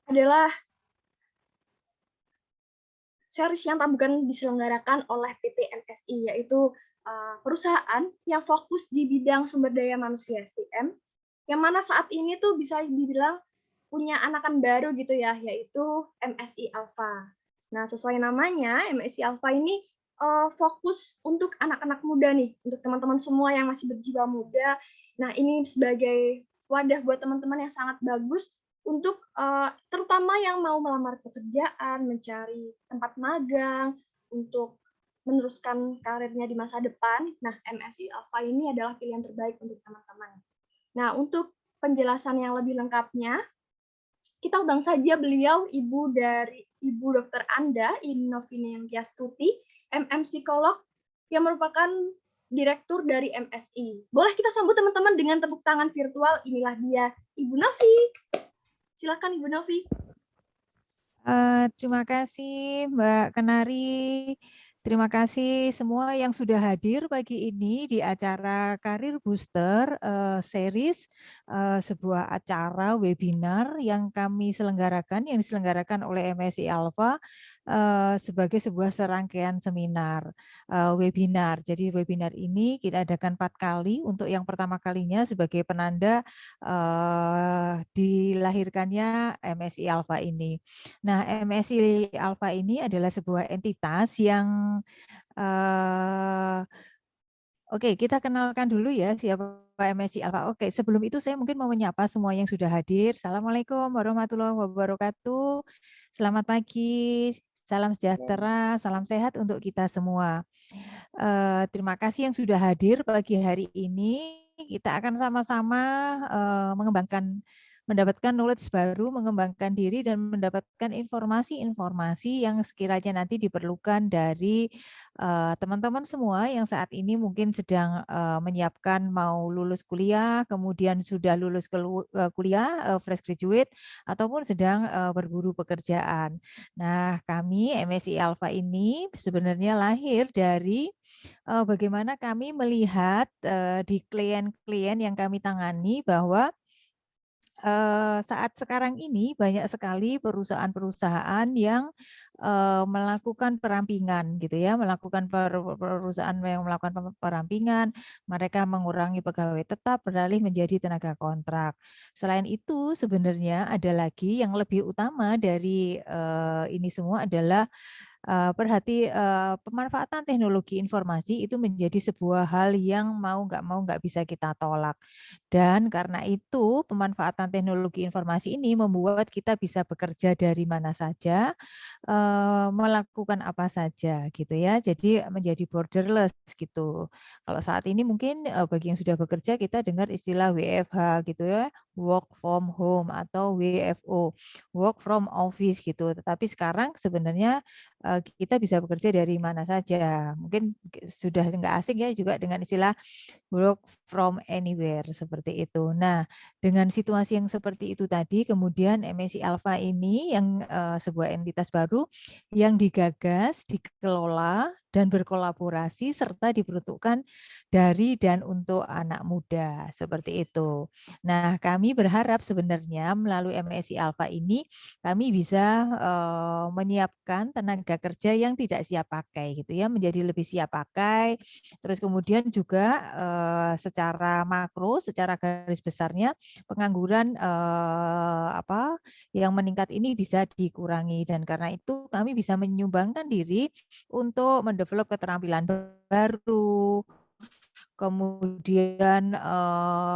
adalah series yang bukan diselenggarakan oleh PT MSI, yaitu perusahaan yang fokus di bidang sumber daya manusia SDM, yang mana saat ini tuh bisa dibilang punya anakan baru gitu ya, yaitu MSI Alpha. Nah, sesuai namanya, MSI Alpha ini fokus untuk anak-anak muda nih, untuk teman-teman semua yang masih berjiwa muda. Nah, ini sebagai wadah buat teman-teman yang sangat bagus untuk terutama yang mau melamar pekerjaan, mencari tempat magang, untuk meneruskan karirnya di masa depan. Nah, MSI Alpha ini adalah pilihan terbaik untuk teman-teman. Nah, untuk penjelasan yang lebih lengkapnya, kita undang saja beliau, Ibu Dokter Anda, Novini Tiastuti, MM Psikolog, yang merupakan Direktur dari MSI. Boleh kita sambut teman-teman dengan tepuk tangan virtual. Inilah dia, Ibu Novi. Silakan Ibu Novi. Terima kasih Mbak Kenari. Terima kasih semua yang sudah hadir pagi ini di acara Karir Booster Series, sebuah acara webinar yang kami selenggarakan, yang diselenggarakan oleh MSI Alpha sebagai sebuah serangkaian seminar webinar. Jadi webinar ini kita adakan 4 kali. Untuk yang pertama kalinya sebagai penanda dilahirkannya MSI Alpha ini. Nah, MSI Alpha ini adalah sebuah entitas yang oke, kita kenalkan dulu ya siapa MSI Alpha. Oke, sebelum itu saya mungkin mau menyapa semua yang sudah hadir. Assalamualaikum warahmatullahi wabarakatuh. Selamat pagi, salam sejahtera, salam sehat untuk kita semua. Terima kasih yang sudah hadir pagi hari ini. Kita akan sama-sama mendapatkan knowledge baru, mengembangkan diri, dan mendapatkan informasi-informasi yang sekiranya nanti diperlukan dari teman-teman semua yang saat ini mungkin sedang menyiapkan mau lulus kuliah, kemudian sudah lulus kuliah, fresh graduate, ataupun sedang berburu pekerjaan. Nah, kami MSI Alpha ini sebenarnya lahir dari bagaimana kami melihat di klien-klien yang kami tangani bahwa saat sekarang ini banyak sekali perusahaan-perusahaan yang melakukan perampingan gitu ya, melakukan perusahaan yang melakukan perampingan, mereka mengurangi pegawai tetap beralih menjadi tenaga kontrak. Selain itu sebenarnya ada lagi yang lebih utama dari ini semua adalah pemanfaatan teknologi informasi itu menjadi sebuah hal yang mau nggak bisa kita tolak. Dan karena itu pemanfaatan teknologi informasi ini membuat kita bisa bekerja dari mana saja, melakukan apa saja gitu ya. Jadi menjadi borderless gitu. Kalau saat ini mungkin bagi yang sudah bekerja kita dengar istilah WFH gitu ya, work from home atau WFO, work from office gitu. Tetapi sekarang sebenarnya kita bisa bekerja dari mana saja. Mungkin sudah nggak asing ya juga dengan istilah work from anywhere seperti itu. Nah, dengan situasi yang seperti itu tadi, kemudian MSI Alpha ini yang sebuah entitas baru yang digagas, dikelola dan berkolaborasi serta diperuntukkan dari dan untuk anak muda seperti itu. Nah, kami berharap sebenarnya melalui MSI Alpha ini kami bisa menyiapkan tenaga kerja yang tidak siap pakai gitu ya, menjadi lebih siap pakai. Terus kemudian juga secara makro, secara garis besarnya pengangguran yang meningkat ini bisa dikurangi, dan karena itu kami bisa menyumbangkan diri untuk mendevelop keterampilan baru. Kemudian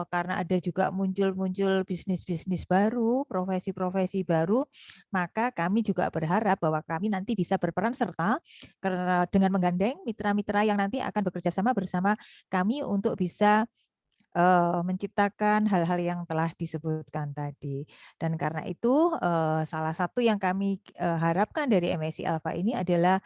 karena ada juga muncul bisnis-bisnis baru, profesi-profesi baru, maka kami juga berharap bahwa kami nanti bisa berperan serta karena dengan menggandeng mitra-mitra yang nanti akan bekerja sama bersama kami untuk bisa menciptakan hal-hal yang telah disebutkan tadi. Dan karena itu salah satu yang kami harapkan dari MSI Alpha ini adalah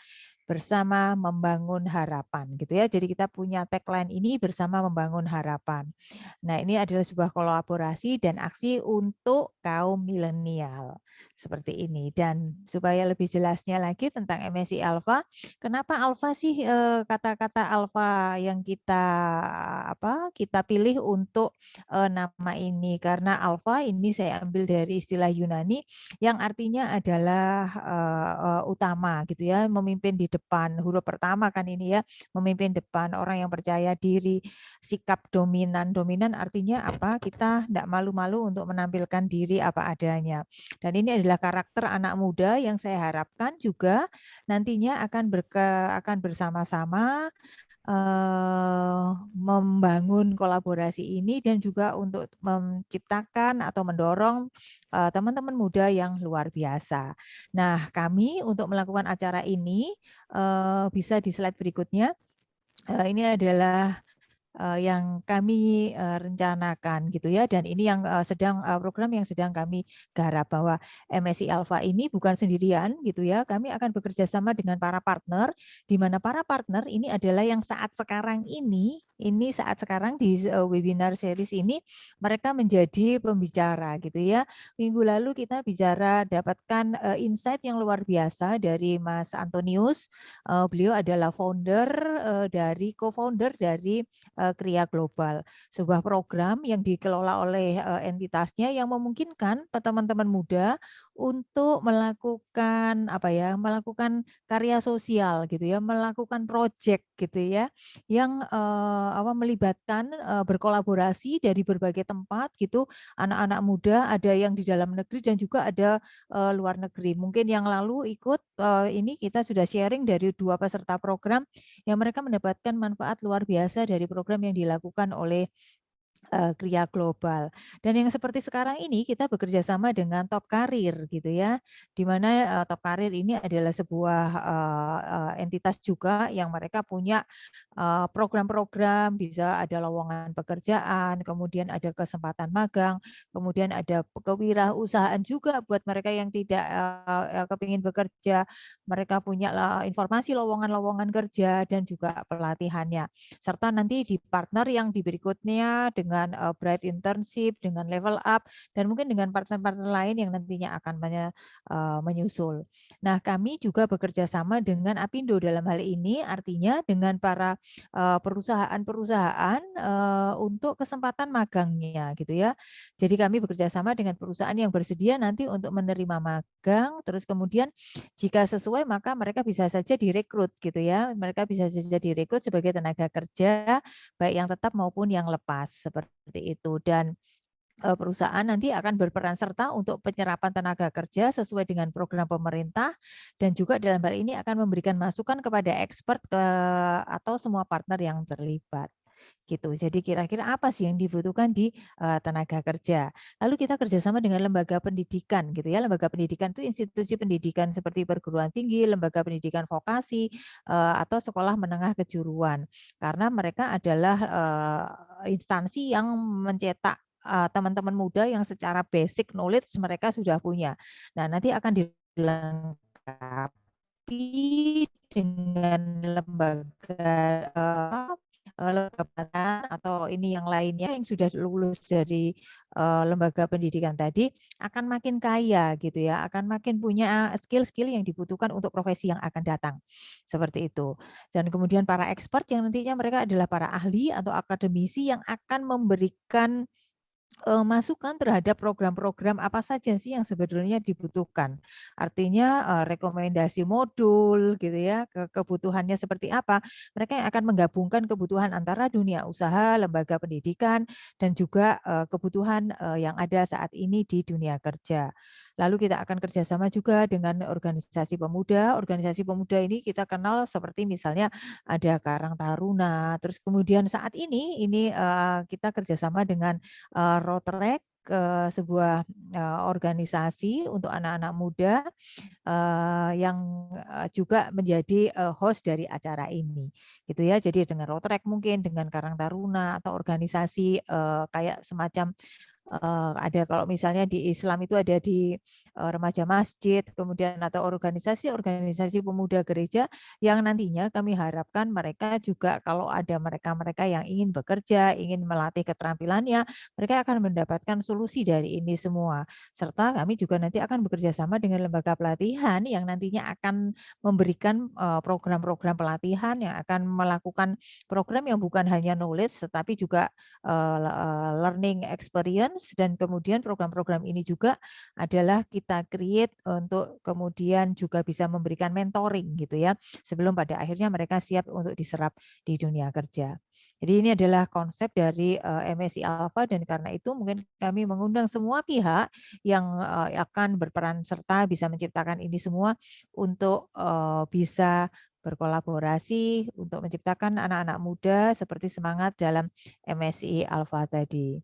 bersama membangun harapan gitu ya. Jadi kita punya tagline ini bersama membangun harapan. Nah, ini adalah sebuah kolaborasi dan aksi untuk kaum milenial seperti ini. Dan supaya lebih jelasnya lagi tentang MSI Alpha, kenapa Alpha sih kata-kata Alpha yang kita pilih untuk nama ini? Karena Alpha ini saya ambil dari istilah Yunani yang artinya adalah utama gitu ya, memimpin di depan. Huruf pertama kan ini ya, memimpin depan, orang yang percaya diri, sikap dominan. Dominan artinya apa? Kita tidak malu-malu untuk menampilkan diri apa adanya. Dan ini adalah karakter anak muda yang saya harapkan juga nantinya akan bersama-sama membangun kolaborasi ini dan juga untuk menciptakan atau mendorong teman-teman muda yang luar biasa. Nah, kami untuk melakukan acara ini bisa di slide berikutnya. Ini adalah yang kami rencanakan gitu ya, dan ini yang program yang sedang kami garap, bahwa MSI Alpha ini bukan sendirian gitu ya, kami akan bekerja sama dengan para partner, di mana para partner ini adalah yang saat sekarang ini saat sekarang di webinar series ini mereka menjadi pembicara gitu ya. Minggu lalu kita bicara dapatkan insight yang luar biasa dari Mas Antonius. Beliau adalah co-founder dari Kria Global, sebuah program yang dikelola oleh entitasnya yang memungkinkan teman-teman muda untuk melakukan karya sosial gitu ya, melakukan project gitu ya, yang melibatkan berkolaborasi dari berbagai tempat gitu, anak-anak muda, ada yang di dalam negeri dan juga ada luar negeri. Mungkin yang lalu ikut ini kita sudah sharing dari 2 peserta program yang mereka mendapatkan manfaat luar biasa dari program yang dilakukan oleh Kria Global. Dan yang seperti sekarang ini kita bekerja sama dengan Top Karir gitu ya, di mana Top Karir ini adalah sebuah entitas juga yang mereka punya program-program, bisa ada lowongan pekerjaan, kemudian ada kesempatan magang, kemudian ada kewirausahaan juga buat mereka yang tidak kepingin bekerja, mereka punya informasi lowongan-lowongan kerja dan juga pelatihannya. Serta nanti di partner yang di berikutnya dengan Bright Internship, dengan Level Up, dan mungkin dengan partner-partner lain yang nantinya akan menyusul. Nah, kami juga bekerja sama dengan Apindo dalam hal ini, artinya dengan para perusahaan-perusahaan untuk kesempatan magangnya gitu ya. Jadi kami bekerja sama dengan perusahaan yang bersedia nanti untuk menerima magang, terus kemudian jika sesuai maka mereka bisa saja direkrut gitu ya. Mereka bisa saja direkrut sebagai tenaga kerja baik yang tetap maupun yang lepas seperti itu. Dan perusahaan nanti akan berperan serta untuk penyerapan tenaga kerja sesuai dengan program pemerintah dan juga dalam hal ini akan memberikan masukan kepada expert atau semua partner yang terlibat gitu. Jadi kira-kira apa sih yang dibutuhkan di tenaga kerja. Lalu kita kerjasama dengan lembaga pendidikan gitu ya. Lembaga pendidikan itu institusi pendidikan seperti perguruan tinggi, lembaga pendidikan vokasi, atau sekolah menengah kejuruan. Karena mereka adalah instansi yang mencetak teman-teman muda yang secara basic knowledge mereka sudah punya. Nah, nanti akan dilengkapi dengan lembaga lembaga atau ini yang lainnya yang sudah lulus dari lembaga pendidikan tadi akan makin kaya gitu ya, akan makin punya skill-skill yang dibutuhkan untuk profesi yang akan datang. Seperti itu. Dan kemudian para expert yang nantinya mereka adalah para ahli atau akademisi yang akan memberikan masukan terhadap program-program apa saja sih yang sebetulnya dibutuhkan. Artinya rekomendasi modul gitu ya, kebutuhannya seperti apa. Mereka yang akan menggabungkan kebutuhan antara dunia usaha, lembaga pendidikan, dan juga kebutuhan yang ada saat ini di dunia kerja. Lalu kita akan kerjasama juga dengan organisasi pemuda. Organisasi pemuda ini kita kenal seperti misalnya ada Karang Taruna. Terus kemudian saat ini kita kerjasama dengan Rotaract, sebuah organisasi untuk anak-anak muda yang juga menjadi host dari acara ini, gitu ya. Jadi dengan Rotaract mungkin dengan Karang Taruna atau organisasi kayak semacam ada kalau misalnya di Islam itu ada di remaja masjid, kemudian atau organisasi-organisasi pemuda gereja yang nantinya kami harapkan mereka juga kalau ada mereka-mereka yang ingin bekerja, ingin melatih keterampilannya, mereka akan mendapatkan solusi dari ini semua. Serta kami juga nanti akan bekerja sama dengan lembaga pelatihan yang nantinya akan memberikan program-program pelatihan yang akan melakukan program yang bukan hanya knowledge tetapi juga learning experience, dan kemudian program-program ini juga adalah kita create untuk kemudian juga bisa memberikan mentoring gitu ya, sebelum pada akhirnya mereka siap untuk diserap di dunia kerja. Jadi ini adalah konsep dari MSI Alpha, dan karena itu mungkin kami mengundang semua pihak yang akan berperan serta bisa menciptakan ini semua untuk bisa berkolaborasi untuk menciptakan anak-anak muda seperti semangat dalam MSI Alpha tadi.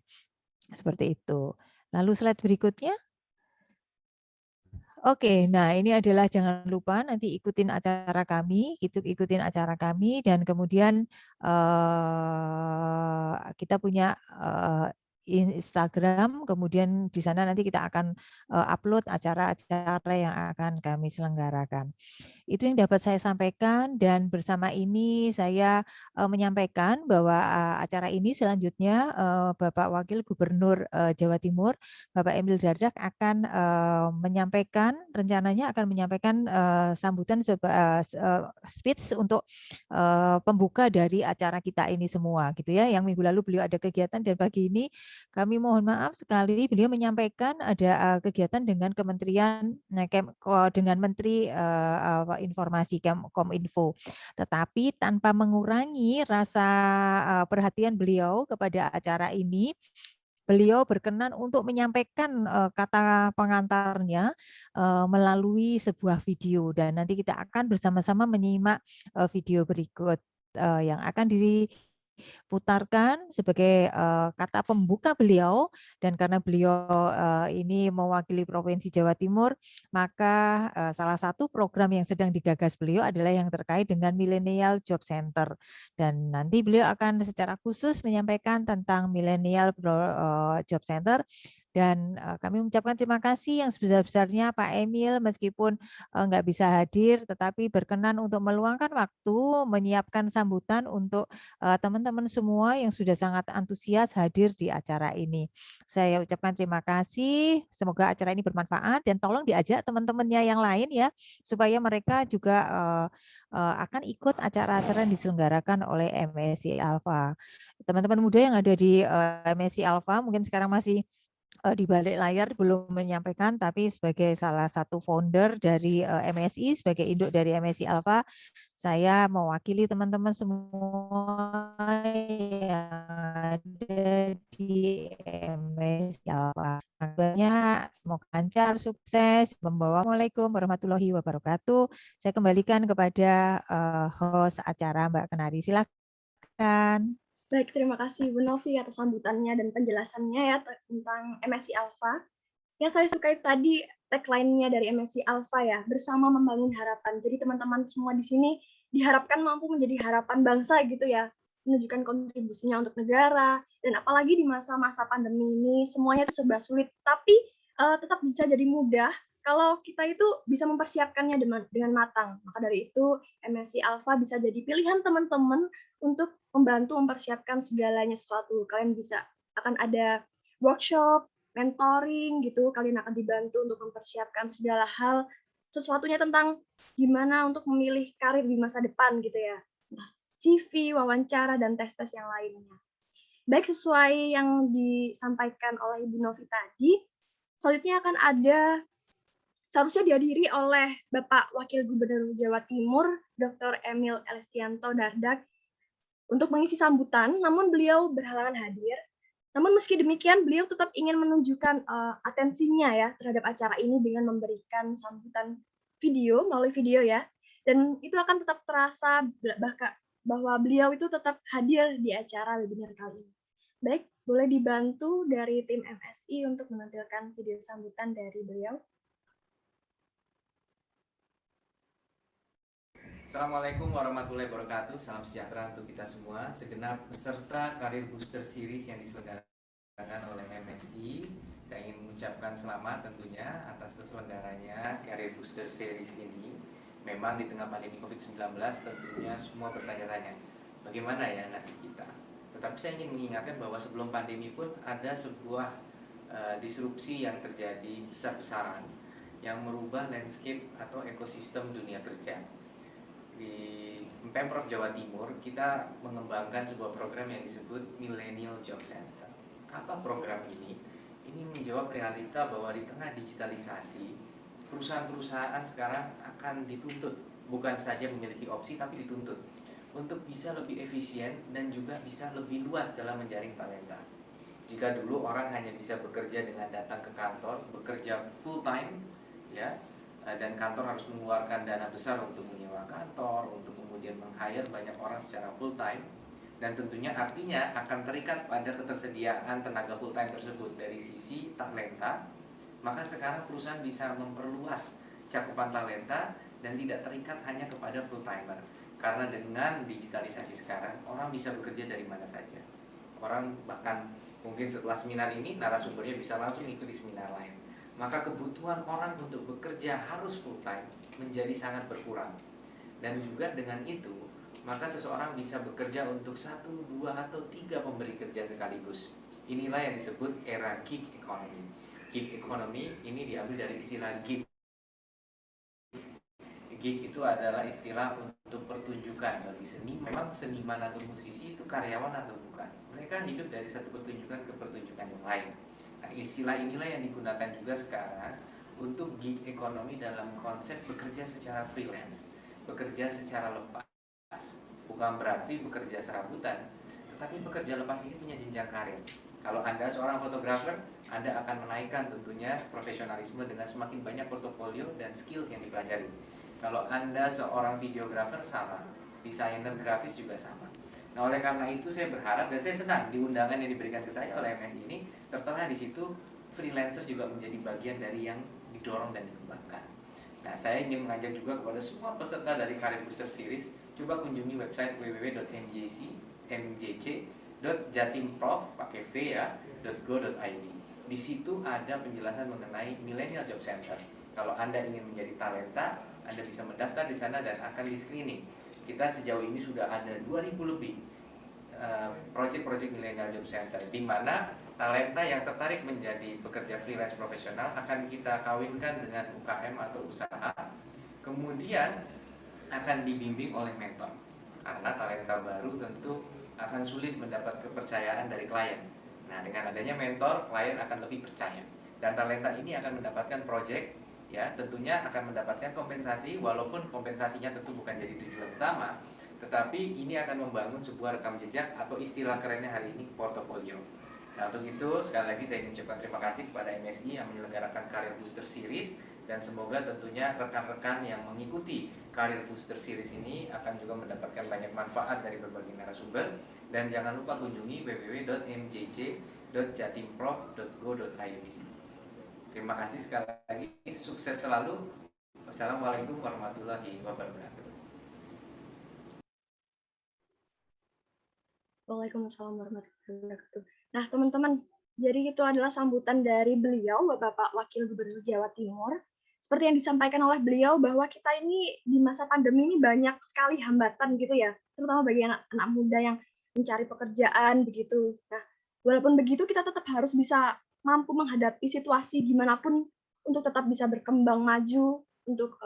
Seperti itu. Lalu slide berikutnya. Oke, nah ini adalah jangan lupa nanti ikutin acara kami, ikutin acara kami, dan kemudian kita punya Instagram, kemudian di sana nanti kita akan upload acara-acara yang akan kami selenggarakan. Itu yang dapat saya sampaikan, dan bersama ini saya menyampaikan bahwa acara ini selanjutnya Bapak Wakil Gubernur Jawa Timur, Bapak Emil Dardak akan menyampaikan, rencananya akan menyampaikan sambutan speech untuk pembuka dari acara kita ini semua gitu ya. Yang minggu lalu beliau ada kegiatan, dan pagi ini kami mohon maaf sekali beliau menyampaikan ada kegiatan dengan Kementerian dengan Menteri Informasi Kominfo. Tetapi tanpa mengurangi rasa perhatian beliau kepada acara ini, beliau berkenan untuk menyampaikan kata pengantarnya melalui sebuah video, dan nanti kita akan bersama-sama menyimak video berikut yang akan diputarkan sebagai kata pembuka beliau. Dan karena beliau ini mewakili Provinsi Jawa Timur, maka salah satu program yang sedang digagas beliau adalah yang terkait dengan Millennial Job Center, dan nanti beliau akan secara khusus menyampaikan tentang Millennial Job Center. Dan kami mengucapkan terima kasih yang sebesar-besarnya Pak Emil, meskipun nggak bisa hadir, tetapi berkenan untuk meluangkan waktu menyiapkan sambutan untuk teman-teman semua yang sudah sangat antusias hadir di acara ini. Saya ucapkan terima kasih, semoga acara ini bermanfaat, dan tolong diajak teman-temannya yang lain ya, supaya mereka juga akan ikut acara-acara yang diselenggarakan oleh MSI Alpha. Teman-teman muda yang ada di MSI Alpha mungkin sekarang masih di balik layar belum menyampaikan, tapi sebagai salah satu founder dari MSI, sebagai induk dari MSI Alpha, saya mewakili teman-teman semua yang ada di MSI Alpha. Banyak, semoga lancar, sukses, membawa. Assalamualaikum warahmatullahi wabarakatuh. Saya kembalikan kepada host acara Mbak Kenari. Silakan. Baik, terima kasih Bu Novi atas sambutannya dan penjelasannya ya tentang MSI Alpha. Yang saya sukai tadi tagline-nya dari MSI Alpha ya, bersama membangun harapan. Jadi teman-teman semua di sini diharapkan mampu menjadi harapan bangsa gitu ya, menunjukkan kontribusinya untuk negara, dan apalagi di masa-masa pandemi ini semuanya itu serba sulit, tapi tetap bisa jadi mudah kalau kita itu bisa mempersiapkannya dengan matang. Maka dari itu MSI Alpha bisa jadi pilihan teman-teman untuk membantu mempersiapkan segalanya sesuatu. Kalian bisa akan ada workshop, mentoring gitu, kalian akan dibantu untuk mempersiapkan segala hal sesuatunya tentang gimana untuk memilih karir di masa depan gitu ya. Entah CV, wawancara, dan tes-tes yang lainnya. Baik, sesuai yang disampaikan oleh Ibu Novi tadi, selanjutnya akan ada seharusnya dihadiri oleh Bapak Wakil Gubernur Jawa Timur, Dr. Emil Elestianto Dardak, untuk mengisi sambutan, namun beliau berhalangan hadir. Namun meski demikian, beliau tetap ingin menunjukkan atensinya ya terhadap acara ini dengan memberikan sambutan video, melalui video ya. Dan itu akan tetap terasa bahwa beliau itu tetap hadir di acara webinar kali ini. Baik, boleh dibantu dari tim MSI untuk menampilkan video sambutan dari beliau. Assalamualaikum warahmatullahi wabarakatuh. Salam sejahtera untuk kita semua. Segenap peserta Karir Booster Series yang diselenggarakan oleh MSI. Saya ingin mengucapkan selamat tentunya atas terselenggaranya Career Booster Series ini. Memang di tengah pandemi COVID-19 tentunya semua bertanya-tanya, bagaimana ya nasib kita? Tetapi saya ingin mengingatkan bahwa sebelum pandemi pun ada sebuah disrupsi yang terjadi besar-besaran yang merubah landscape atau ekosistem dunia kerja. Di Pemprov Jawa Timur kita mengembangkan sebuah program yang disebut Millennial Job Center. Apa program ini? Ini menjawab realita bahwa di tengah digitalisasi, perusahaan-perusahaan sekarang akan dituntut bukan saja memiliki opsi tapi dituntut untuk bisa lebih efisien dan juga bisa lebih luas dalam menjaring talenta. Jika dulu orang hanya bisa bekerja dengan datang ke kantor, bekerja full time, ya, dan kantor harus mengeluarkan dana besar untuk menyewa kantor, untuk kemudian meng-hire banyak orang secara full time, dan tentunya artinya akan terikat pada ketersediaan tenaga full time tersebut dari sisi talenta. Maka sekarang perusahaan bisa memperluas cakupan talenta dan tidak terikat hanya kepada full timer. Karena dengan digitalisasi sekarang, orang bisa bekerja dari mana saja. Orang bahkan mungkin setelah seminar ini narasumbernya bisa langsung ikuti seminar lain. Maka kebutuhan orang untuk bekerja harus full time menjadi sangat berkurang. Dan juga dengan itu, maka seseorang bisa bekerja untuk 1, 2, atau 3 pemberi kerja sekaligus. Inilah yang disebut era gig economy. Gig economy ini diambil dari istilah gig. Gig itu adalah istilah untuk pertunjukan bagi seni. Memang seniman atau musisi itu karyawan atau bukan. Mereka hidup dari satu pertunjukan ke pertunjukan yang lain. Nah, istilah inilah yang digunakan juga sekarang untuk gig economy dalam konsep bekerja secara freelance, bekerja secara lepas. Bukan berarti bekerja serabutan, tetapi bekerja lepas ini punya jenjang karir. Kalau Anda seorang fotografer, Anda akan menaikkan tentunya profesionalisme dengan semakin banyak portofolio dan skills yang dipelajari. Kalau Anda seorang videografer, sama. Desainer grafis juga sama. Nah, oleh karena itu saya berharap dan saya senang di undangan yang diberikan ke saya oleh MSI ini, tertera di situ freelancer juga menjadi bagian dari yang didorong dan dikembangkan. Nah, saya ingin mengajak juga kepada semua peserta dari Career Booster Series, coba kunjungi website www.mjc.jatimprov pakai V ya, .go.id. Di situ ada penjelasan mengenai Millennial Job Center. Kalau Anda ingin menjadi talenta, Anda bisa mendaftar di sana dan akan di screening. Kita sejauh ini sudah ada 2000 lebih proyek-proyek Millennial Job Center, di mana talenta yang tertarik menjadi pekerja freelance profesional akan kita kawinkan dengan UKM atau usaha, kemudian akan dibimbing oleh mentor. Karena talenta baru tentu akan sulit mendapat kepercayaan dari klien. Nah, dengan adanya mentor, klien akan lebih percaya. Dan talenta ini akan mendapatkan proyek, ya, tentunya akan mendapatkan kompensasi, walaupun kompensasinya tentu bukan jadi tujuan utama, tetapi ini akan membangun sebuah rekam jejak atau istilah kerennya hari ini portofolio. Nah, untuk itu sekali lagi saya ingin mengucapkan terima kasih kepada MSI yang menyelenggarakan Career Booster Series, dan semoga tentunya rekan-rekan yang mengikuti Career Booster Series ini akan juga mendapatkan banyak manfaat dari berbagai narasumber. Dan jangan lupa kunjungi www.mjc.jatimprov.go.id. Terima kasih sekali lagi, sukses selalu. Wassalamualaikum warahmatullahi wabarakatuh. Waalaikumsalam warahmatullahi wabarakatuh. Nah, teman-teman, jadi itu adalah sambutan dari beliau, Bapak Wakil Gubernur Jawa Timur. Seperti yang disampaikan oleh beliau bahwa kita ini di masa pandemi ini banyak sekali hambatan gitu ya, terutama bagi anak-anak muda yang mencari pekerjaan begitu. Nah, walaupun begitu kita tetap harus bisa mampu menghadapi situasi gimana pun untuk tetap bisa berkembang maju, untuk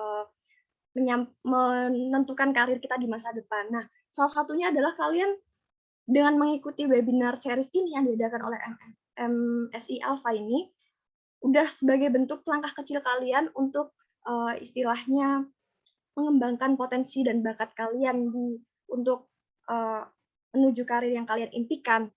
menentukan karir kita di masa depan. Nah, salah satunya adalah kalian dengan mengikuti webinar series ini yang diadakan oleh MSI Alpha ini, udah sebagai bentuk langkah kecil kalian untuk istilahnya mengembangkan potensi dan bakat kalian untuk menuju karir yang kalian impikan.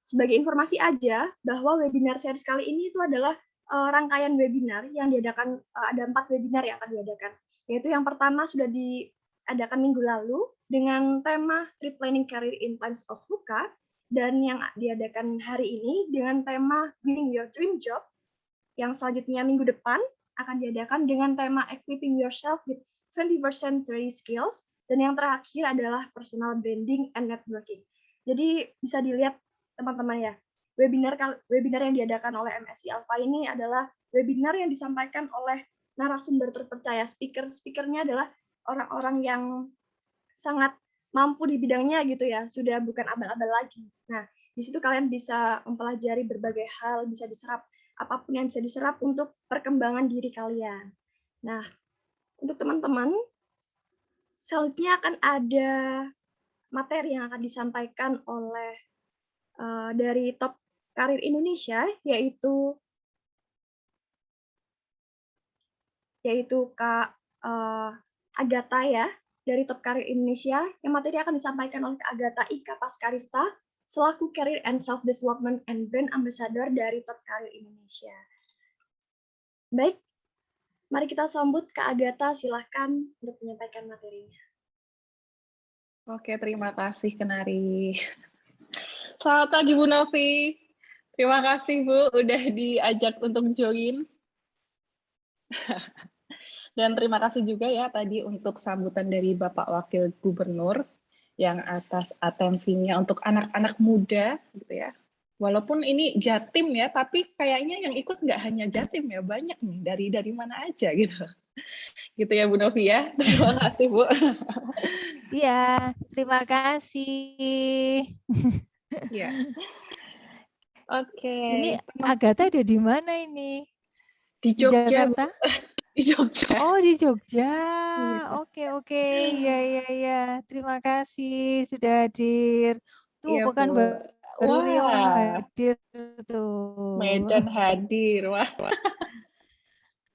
Sebagai informasi aja, bahwa webinar series kali ini itu adalah rangkaian webinar yang diadakan, ada 4 webinar yang akan diadakan. Yaitu yang pertama sudah diadakan minggu lalu, dengan tema Replanning Career in Times of VUCA, dan yang diadakan hari ini dengan tema Winning Your Dream Job, yang selanjutnya minggu depan akan diadakan dengan tema Equipping Yourself with 21st Century Skills, dan yang terakhir adalah Personal Branding and Networking. Jadi bisa dilihat teman-teman ya, webinar yang diadakan oleh MSI Alpha ini adalah webinar yang disampaikan oleh narasumber terpercaya. Speaker-speakernya adalah orang-orang yang sangat mampu di bidangnya gitu ya, sudah bukan abal-abal lagi. Nah, di situ kalian bisa mempelajari berbagai hal, bisa diserap apapun yang bisa diserap untuk perkembangan diri kalian. Nah, untuk teman-teman, selanjutnya akan ada materi yang akan disampaikan oleh dari Top Karir Indonesia, yaitu Kak Agatha ya, dari Top Karir Indonesia, yang materi akan disampaikan oleh Kak Agatha Ika Paskarista, selaku Career and Self-Development and Brand Ambassador dari Top Karir Indonesia. Baik, mari kita sambut Kak Agatha, silahkan untuk menyampaikan materinya. Oke, terima kasih Kenari. Selamat pagi Bu Novi. Terima kasih Bu, udah diajak untuk join. Dan terima kasih juga ya tadi untuk sambutan dari Bapak Wakil Gubernur yang atas atensinya untuk anak-anak muda gitu ya. Walaupun ini Jatim ya, tapi kayaknya yang ikut nggak hanya Jatim ya, banyak nih dari mana aja gitu. Gitu ya Bu Novi ya. Terima kasih Bu. Iya, terima kasih. Ya. Oke. Ini Agatha ada di mana ini? Di Di Jogja, Jakarta? Di Jogja. Oh, di Jogja. Iya. Oke. Iya. Terima kasih sudah hadir. Tuh, Iya, Pekan Bu. Baru Riau Wah, hadir tuh. Medan hadir. Wah.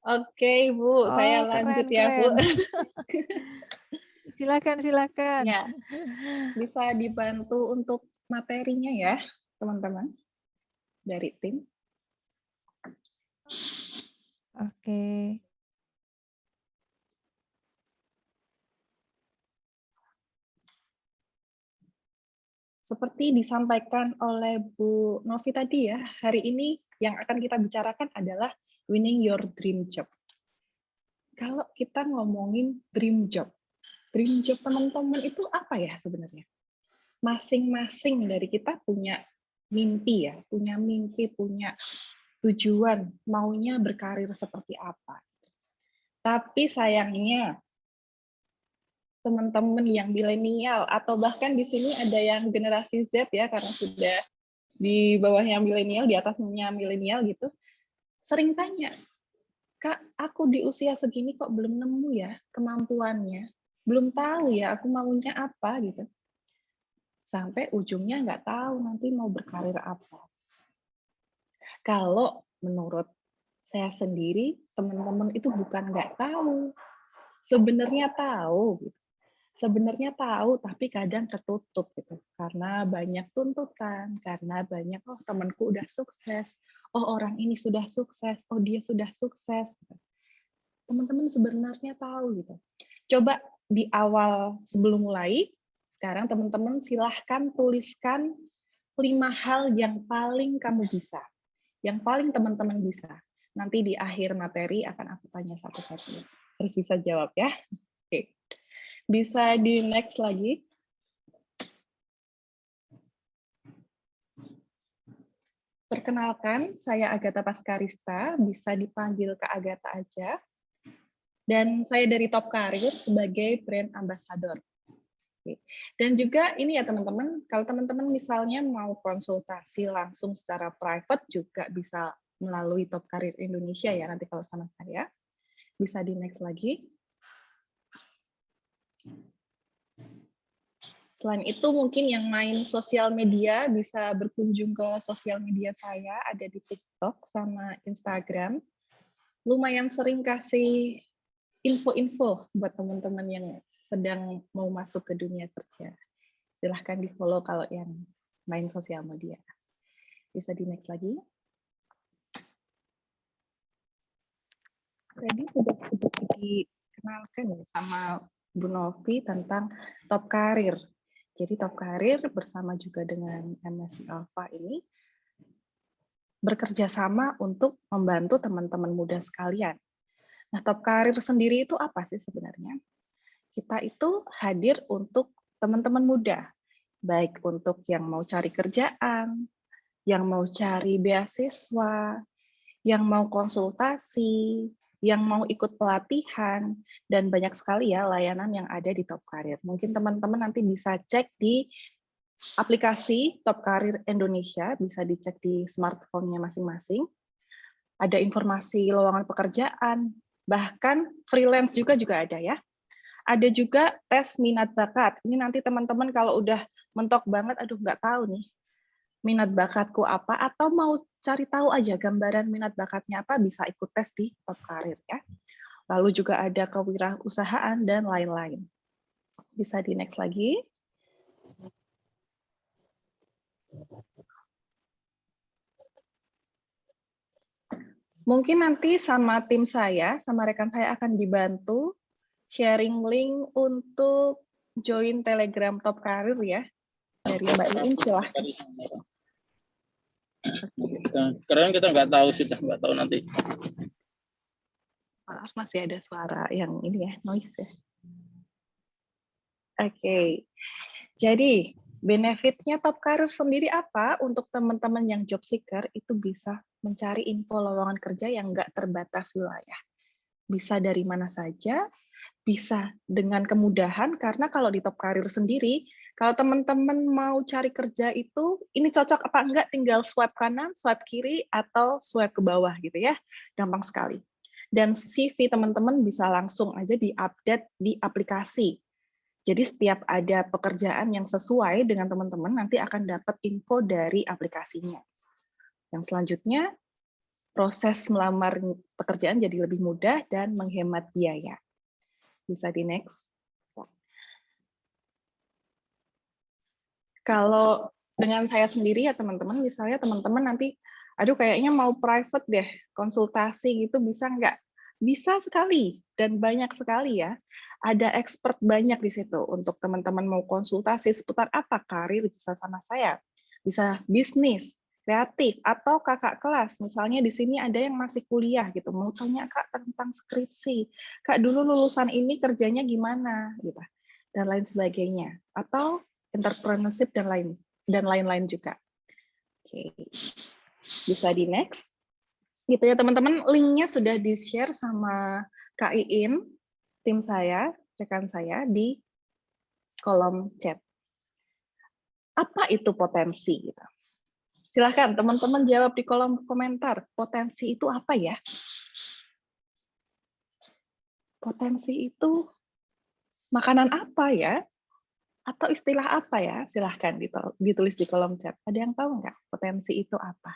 Oke, Bu. Saya Oh, lanjut ya, Bu. keren. Silakan. Ya, bisa dibantu untuk materinya ya, teman-teman dari tim. Oke. Seperti disampaikan oleh Bu Novi tadi ya, hari ini yang akan kita bicarakan adalah winning your dream job. Kalau kita ngomongin dream job teman-teman itu apa ya sebenarnya? Masing-masing dari kita punya mimpi ya, punya tujuan, maunya berkarir seperti apa. Tapi sayangnya teman-teman yang milenial atau bahkan di sini ada yang generasi Z ya, karena sudah di bawahnya milenial, di atasnya milenial gitu, sering tanya, Kak, aku di usia segini kok belum nemu ya kemampuannya, belum tahu ya aku maunya apa gitu. Sampai ujungnya nggak tahu nanti mau berkarir apa. Kalau menurut saya sendiri, teman-teman itu bukan nggak tahu, sebenarnya tahu. Gitu. Sebenarnya tahu, tapi kadang tertutup gitu, karena banyak tuntutan, karena banyak temanku udah sukses, orang ini sudah sukses, dia sudah sukses. Teman-teman sebenarnya tahu gitu. Coba di awal sebelum mulai, sekarang teman-teman silahkan tuliskan 5 hal yang paling kamu bisa, yang paling teman-teman bisa. Nanti di akhir materi akan aku tanya satu-satu. Terus bisa jawab ya. Oke. Bisa di next lagi. Perkenalkan, saya Agatha Paskarista, bisa dipanggil Kak Agatha aja. Dan saya dari Top Karir sebagai brand ambassador. Dan juga ini ya teman-teman, kalau teman-teman misalnya mau konsultasi langsung secara private juga bisa melalui Top Karir Indonesia ya, nanti kalau sama saya. Bisa di next lagi. Selain itu mungkin yang main sosial media bisa berkunjung ke sosial media saya, ada di TikTok sama Instagram. Lumayan sering kasih info-info buat teman-teman yang sedang mau masuk ke dunia kerja. Silahkan di-follow kalau yang main sosial media. Bisa di next lagi. Tadi sudah dikenalkan sama Bu Novi tentang Top Karir. Jadi Top Karir bersama juga dengan MSI Alpha ini bekerja sama untuk membantu teman-teman muda sekalian. Nah, Top Karir sendiri itu apa sih sebenarnya? Kita itu hadir untuk teman-teman muda, baik untuk yang mau cari kerjaan, yang mau cari beasiswa, yang mau konsultasi, yang mau ikut pelatihan, dan banyak sekali ya layanan yang ada di Top Career. Mungkin teman-teman nanti bisa cek di aplikasi Top Career Indonesia, bisa dicek di smartphone-nya masing-masing. Ada informasi lowongan pekerjaan, bahkan freelance juga ada ya. Ada juga tes minat bakat. Ini nanti teman-teman kalau udah mentok banget, aduh nggak tahu nih minat bakatku apa, atau mau cari tahu aja gambaran minat bakatnya apa, bisa ikut tes di Top Career ya. Lalu juga ada kewirausahaan dan lain-lain. Bisa di next lagi. Mungkin nanti sama tim saya, sama rekan saya akan dibantu sharing link untuk join Telegram Top Career ya. Dari Mbak Iin, silahkan. Karena kita nggak tahu, sudah nggak tahu nanti. Maaf, masih ada suara yang ini ya, noise ya. Oke, jadi benefitnya Top Career sendiri apa? Untuk teman-teman yang job seeker itu bisa mencari info lowongan kerja yang nggak terbatas wilayah. Bisa dari mana saja, bisa dengan kemudahan, karena kalau di Top Career sendiri, kalau teman-teman mau cari kerja itu, ini cocok apa enggak, tinggal swipe kanan, swipe kiri, atau swipe ke bawah gitu ya. Gampang sekali. Dan CV teman-teman bisa langsung aja di-update di aplikasi. Jadi setiap ada pekerjaan yang sesuai dengan teman-teman, nanti akan dapat info dari aplikasinya. Yang selanjutnya, proses melamar pekerjaan jadi lebih mudah dan menghemat biaya. Bisa di next. Kalau dengan saya sendiri ya teman-teman, misalnya teman-teman nanti, aduh kayaknya mau private deh, konsultasi gitu bisa nggak? Bisa sekali, dan banyak sekali ya. Ada expert banyak di situ untuk teman-teman mau konsultasi seputar apa, karir bisa sama saya. Bisa bisnis, kreatif, atau kakak kelas. Misalnya di sini ada yang masih kuliah gitu, mau tanya Kak tentang skripsi. Kak dulu lulusan ini kerjanya gimana? Gitu. Dan lain sebagainya. Atau entrepreneurship dan lain-lain juga. Oke, bisa di next. Gitu ya teman-teman, linknya sudah di-share sama Kak Iin, tim saya, rekan saya di kolom chat. Apa itu potensi? Gitu. Silahkan teman-teman jawab di kolom komentar. Potensi itu apa ya? Potensi itu makanan apa ya? Atau istilah apa ya? Silahkan ditulis di kolom chat. Ada yang tahu nggak potensi itu apa?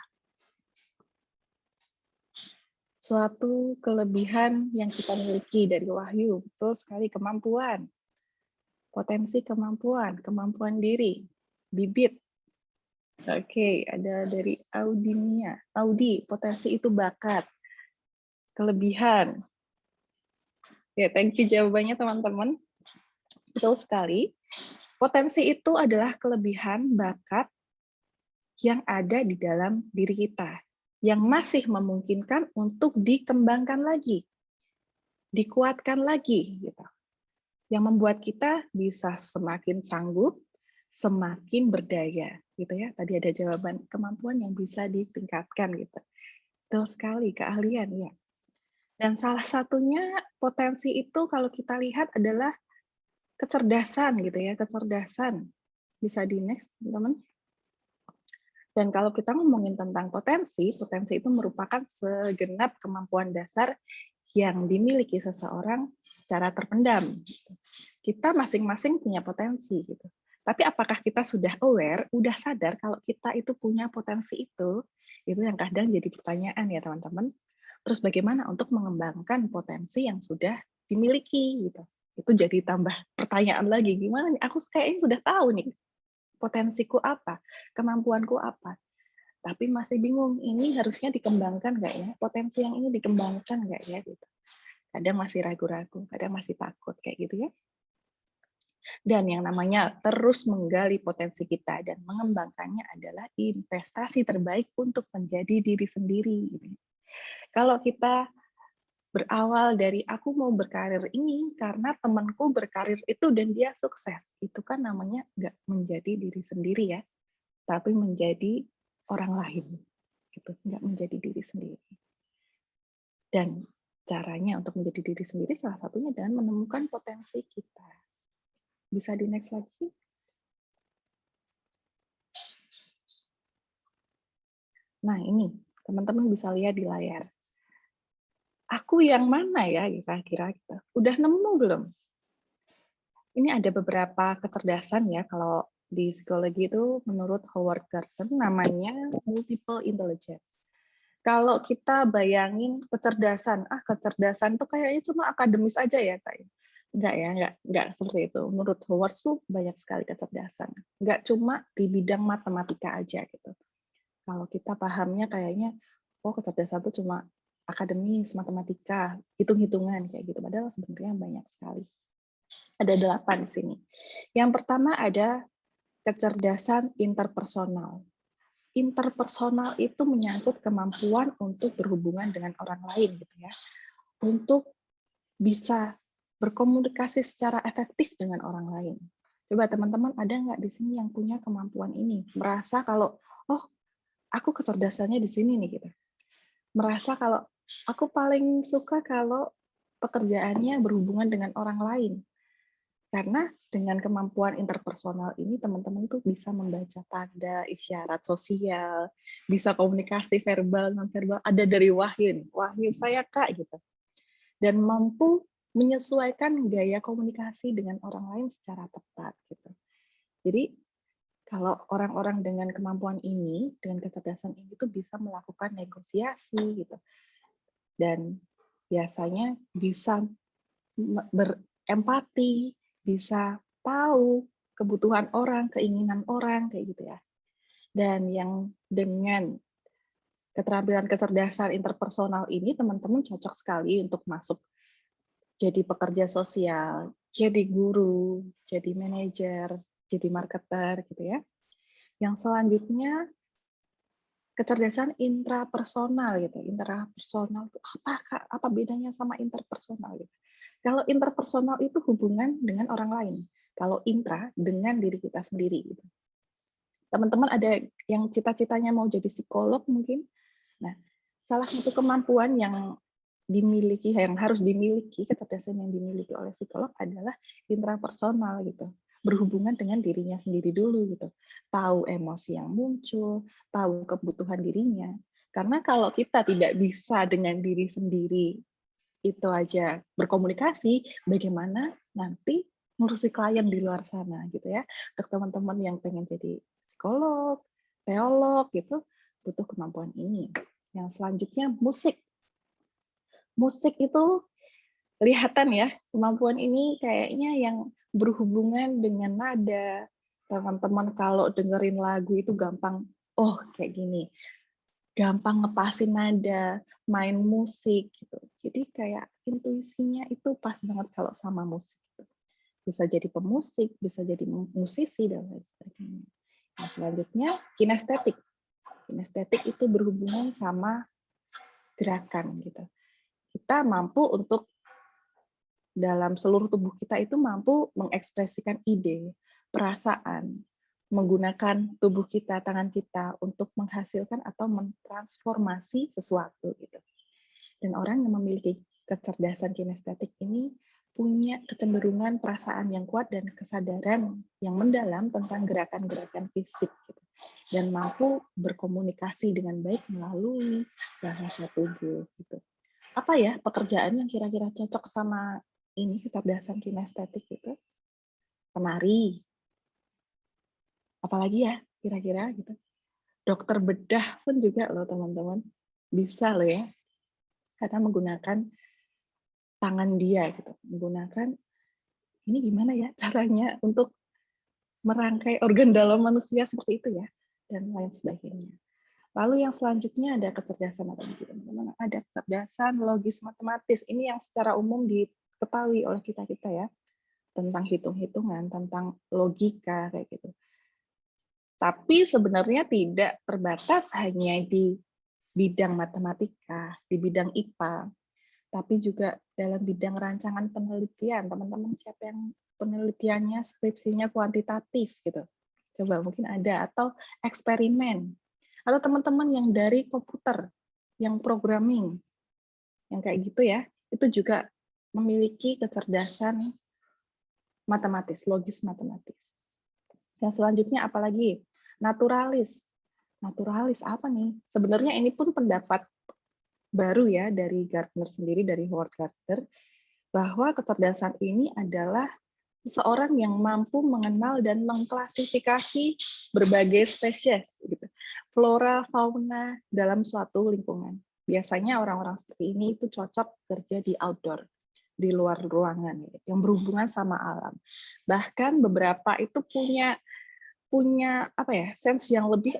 Suatu kelebihan yang kita miliki dari Wahyu. Betul sekali, kemampuan. Potensi kemampuan diri. Bibit. Oke, ada dari Audinia. Audi, potensi itu bakat. Kelebihan. Ya, thank you jawabannya teman-teman. Betul sekali. Potensi itu adalah kelebihan bakat yang ada di dalam diri kita, yang masih memungkinkan untuk dikembangkan lagi, dikuatkan lagi, gitu. Yang membuat kita bisa semakin sanggup, semakin berdaya, gitu ya. Tadi ada jawaban kemampuan yang bisa ditingkatkan, gitu. Betul sekali, keahlian ya. Dan salah satunya potensi itu kalau kita lihat adalah kecerdasan, gitu ya, kecerdasan. Bisa di next, teman-teman. Dan kalau kita ngomongin tentang potensi, potensi itu merupakan segenap kemampuan dasar yang dimiliki seseorang secara terpendam. Kita masing-masing punya potensi gitu. Tapi apakah kita sudah aware, udah sadar kalau kita itu punya potensi itu yang kadang jadi pertanyaan ya teman-teman. Terus bagaimana untuk mengembangkan potensi yang sudah dimiliki gitu. Itu jadi tambah pertanyaan lagi, gimana nih? Aku kayaknya sudah tahu nih potensiku apa, kemampuanku apa. Tapi masih bingung, ini harusnya dikembangkan nggak ya? Potensi yang ini dikembangkan nggak ya? Gitu. Kadang masih ragu-ragu, kadang masih takut, kayak gitu ya. Dan yang namanya terus menggali potensi kita dan mengembangkannya adalah investasi terbaik untuk menjadi diri sendiri. Kalau kita berawal dari aku mau berkarir ini karena temanku berkarir itu dan dia sukses, itu kan namanya nggak menjadi diri sendiri ya, tapi menjadi orang lain, gitu, nggak menjadi diri sendiri. Dan caranya untuk menjadi diri sendiri salah satunya dengan menemukan potensi kita. Bisa di next lagi? Nah ini, teman-teman bisa lihat di layar. Aku yang mana ya kira-kira gitu. Udah nemu belum? Ini ada beberapa kecerdasan ya, kalau di psikologi itu menurut Howard Gardner namanya multiple intelligence. Kalau kita bayangin kecerdasan, kecerdasan itu kayaknya cuma akademis aja ya, Kak. Enggak ya, enggak seperti itu. Menurut Howard tuh banyak sekali kecerdasan. Enggak cuma di bidang matematika aja gitu. Kalau kita pahamnya kayaknya, oh kecerdasan itu cuma akademis, matematika, hitung-hitungan kayak gitu. Padahal sebenarnya banyak sekali. Ada 8 di sini. Yang pertama ada kecerdasan interpersonal. Interpersonal itu menyangkut kemampuan untuk berhubungan dengan orang lain gitu ya. Untuk bisa berkomunikasi secara efektif dengan orang lain. Coba teman-teman ada nggak di sini yang punya kemampuan ini? Merasa kalau, oh aku kecerdasannya di sini nih gitu. Merasa kalau aku paling suka kalau pekerjaannya berhubungan dengan orang lain. Karena dengan kemampuan interpersonal ini teman-teman tuh bisa membaca tanda, isyarat sosial, bisa komunikasi verbal, non-verbal, ada dari wahyu. Wahyu saya Kak gitu. Dan mampu menyesuaikan gaya komunikasi dengan orang lain secara tepat gitu. Jadi kalau orang-orang dengan kemampuan ini, dengan kecerdasan ini tuh bisa melakukan negosiasi gitu. Dan biasanya bisa berempati, bisa tahu kebutuhan orang, keinginan orang, kayak gitu ya. Dan yang dengan keterampilan kecerdasan interpersonal ini, teman-teman cocok sekali untuk masuk jadi pekerja sosial, jadi guru, jadi manajer, jadi marketer, gitu ya. Yang selanjutnya, kecerdasan intrapersonal, gitu. Intrapersonal itu apa, Kak? Apa bedanya sama interpersonal, gitu? Kalau interpersonal itu hubungan dengan orang lain. Kalau intra, dengan diri kita sendiri. Gitu. Teman-teman ada yang cita-citanya mau jadi psikolog mungkin? Nah, salah satu kemampuan yang dimiliki, yang harus dimiliki, kecerdasan yang dimiliki oleh psikolog adalah intrapersonal gitu. Berhubungan dengan dirinya sendiri dulu gitu. Tahu emosi yang muncul, tahu kebutuhan dirinya. Karena kalau kita tidak bisa dengan diri sendiri itu aja berkomunikasi, bagaimana nanti ngurusi klien di luar sana gitu ya. Untuk teman-teman yang pengen jadi psikolog, teolog gitu, butuh kemampuan ini. Yang selanjutnya musik. Musik itu kelihatan ya, kemampuan ini kayaknya yang berhubungan dengan nada. Teman-teman kalau dengerin lagu itu gampang, oh kayak gini. Gampang ngepasin nada, main musik gitu. Jadi kayak intuisinya itu pas banget kalau sama musik. Bisa jadi pemusik, bisa jadi musisi dan lain sebagainya. Nah, selanjutnya kinestetik. Kinestetik itu berhubungan sama gerakan gitu. Kita mampu untuk dalam seluruh tubuh kita itu mampu mengekspresikan ide, perasaan, menggunakan tubuh kita, tangan kita untuk menghasilkan atau mentransformasi sesuatu gitu. Dan orang yang memiliki kecerdasan kinestetik ini punya kecenderungan perasaan yang kuat dan kesadaran yang mendalam tentang gerakan-gerakan fisik gitu. Dan mampu berkomunikasi dengan baik melalui bahasa tubuh gitu. Apa ya pekerjaan yang kira-kira cocok sama ini kecerdasan kinestetik itu? Penari, apalagi ya kira-kira gitu. Dokter bedah pun juga loh teman-teman, bisa loh ya, karena menggunakan tangan dia gitu, menggunakan ini gimana ya caranya untuk merangkai organ dalam manusia seperti itu ya, dan lain sebagainya. Lalu yang selanjutnya ada kecerdasan apa lagi teman-teman? Ada kecerdasan logis matematis. Ini yang secara umum diketahui oleh kita-kita ya, tentang hitung-hitungan, tentang logika kayak gitu. Tapi sebenarnya tidak terbatas hanya di bidang matematika, di bidang IPA, tapi juga dalam bidang rancangan penelitian. Teman-teman siapa yang penelitiannya, skripsinya kuantitatif gitu? Coba mungkin ada, atau eksperimen. Atau teman-teman yang dari komputer, yang programming, yang kayak gitu ya, itu juga memiliki kecerdasan matematis, logis matematis. Yang selanjutnya apalagi? Naturalis. Naturalis apa nih? Sebenarnya ini pun pendapat baru ya dari Gardner sendiri, dari Howard Gardner, bahwa kecerdasan ini adalah seseorang yang mampu mengenal dan mengklasifikasi berbagai spesies, gitu. Flora, fauna dalam suatu lingkungan. Biasanya orang-orang seperti ini itu cocok kerja di outdoor, di luar ruangan, gitu, yang berhubungan sama alam. Bahkan beberapa itu punya apa ya, sense yang lebih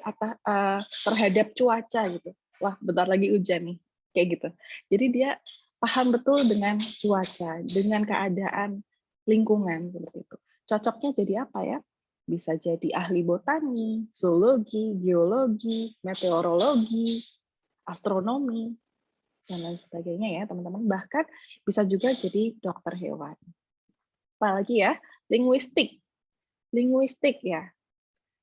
terhadap cuaca gitu. Wah, bentar lagi hujan nih, kayak gitu. Jadi dia paham betul dengan cuaca, dengan keadaan lingkungan seperti itu. Cocoknya jadi apa ya? Bisa jadi ahli botani, zoologi, geologi, meteorologi, astronomi, dan lain sebagainya ya teman-teman. Bahkan bisa juga jadi dokter hewan. Apalagi ya, linguistik. Linguistik ya,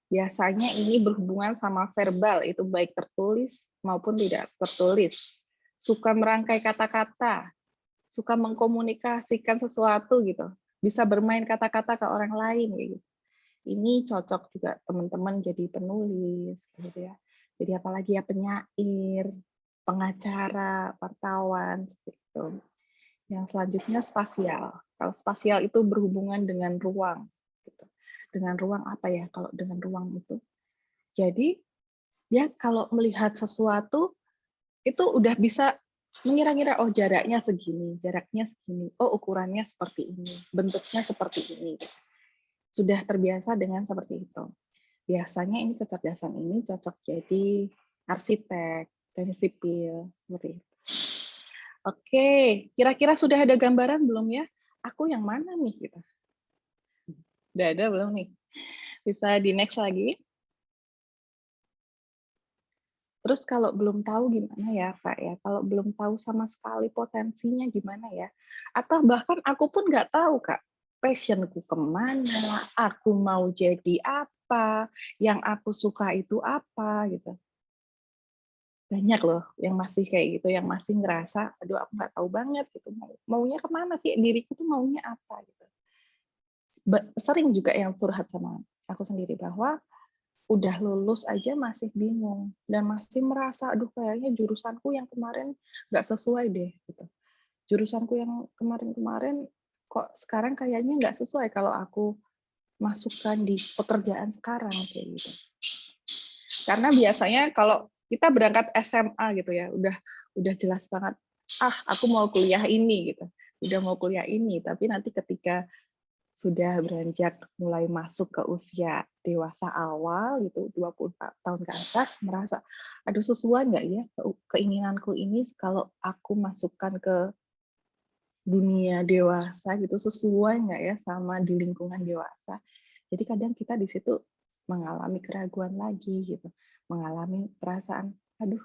biasanya ini berhubungan sama verbal, itu baik tertulis maupun tidak tertulis. Suka merangkai kata-kata, suka mengkomunikasikan sesuatu gitu. Bisa bermain kata-kata ke orang lain gitu. Ini cocok juga teman-teman jadi penulis gitu ya. Jadi apalagi ya penyair, pengacara, wartawan seperti itu. Yang selanjutnya spasial. Kalau spasial itu berhubungan dengan ruang. Gitu. Dengan ruang apa ya kalau dengan ruang itu? Jadi dia kalau melihat sesuatu itu udah bisa mengira-ngira, oh jaraknya segini, oh ukurannya seperti ini, bentuknya seperti ini. Sudah terbiasa dengan seperti itu. Biasanya ini kecerdasan ini cocok jadi arsitek, teknik sipil, seperti itu. Oke, kira-kira sudah ada gambaran belum ya? Aku yang mana nih? Gitu. Udah ada belum nih? Bisa di next lagi. Terus kalau belum tahu gimana ya, Kak ya? Kalau belum tahu sama sekali potensinya gimana ya? Atau bahkan aku pun nggak tahu, Kak, passionku kemana, aku mau jadi apa, yang aku suka itu apa, gitu. Banyak loh yang masih kayak gitu, yang masih ngerasa, aduh aku nggak tahu banget, gitu. Maunya kemana sih, diriku tuh maunya apa, gitu. Sering juga yang curhat sama aku sendiri, bahwa udah lulus aja masih bingung dan masih merasa aduh kayaknya jurusanku yang kemarin nggak sesuai deh gitu. Jurusanku yang kemarin-kemarin kok sekarang kayaknya nggak sesuai kalau aku masukkan di pekerjaan sekarang kayak gitu. Karena biasanya kalau kita berangkat SMA gitu ya, udah jelas banget, aku mau kuliah ini gitu. Udah mau kuliah ini, tapi nanti ketika sudah beranjak mulai masuk ke usia dewasa awal gitu, 20 tahun ke atas, merasa aduh sesuai nggak ya keinginanku ini kalau aku masukkan ke dunia dewasa gitu, sesuai nggak ya sama di lingkungan dewasa. Jadi kadang kita di situ mengalami keraguan lagi gitu, mengalami perasaan aduh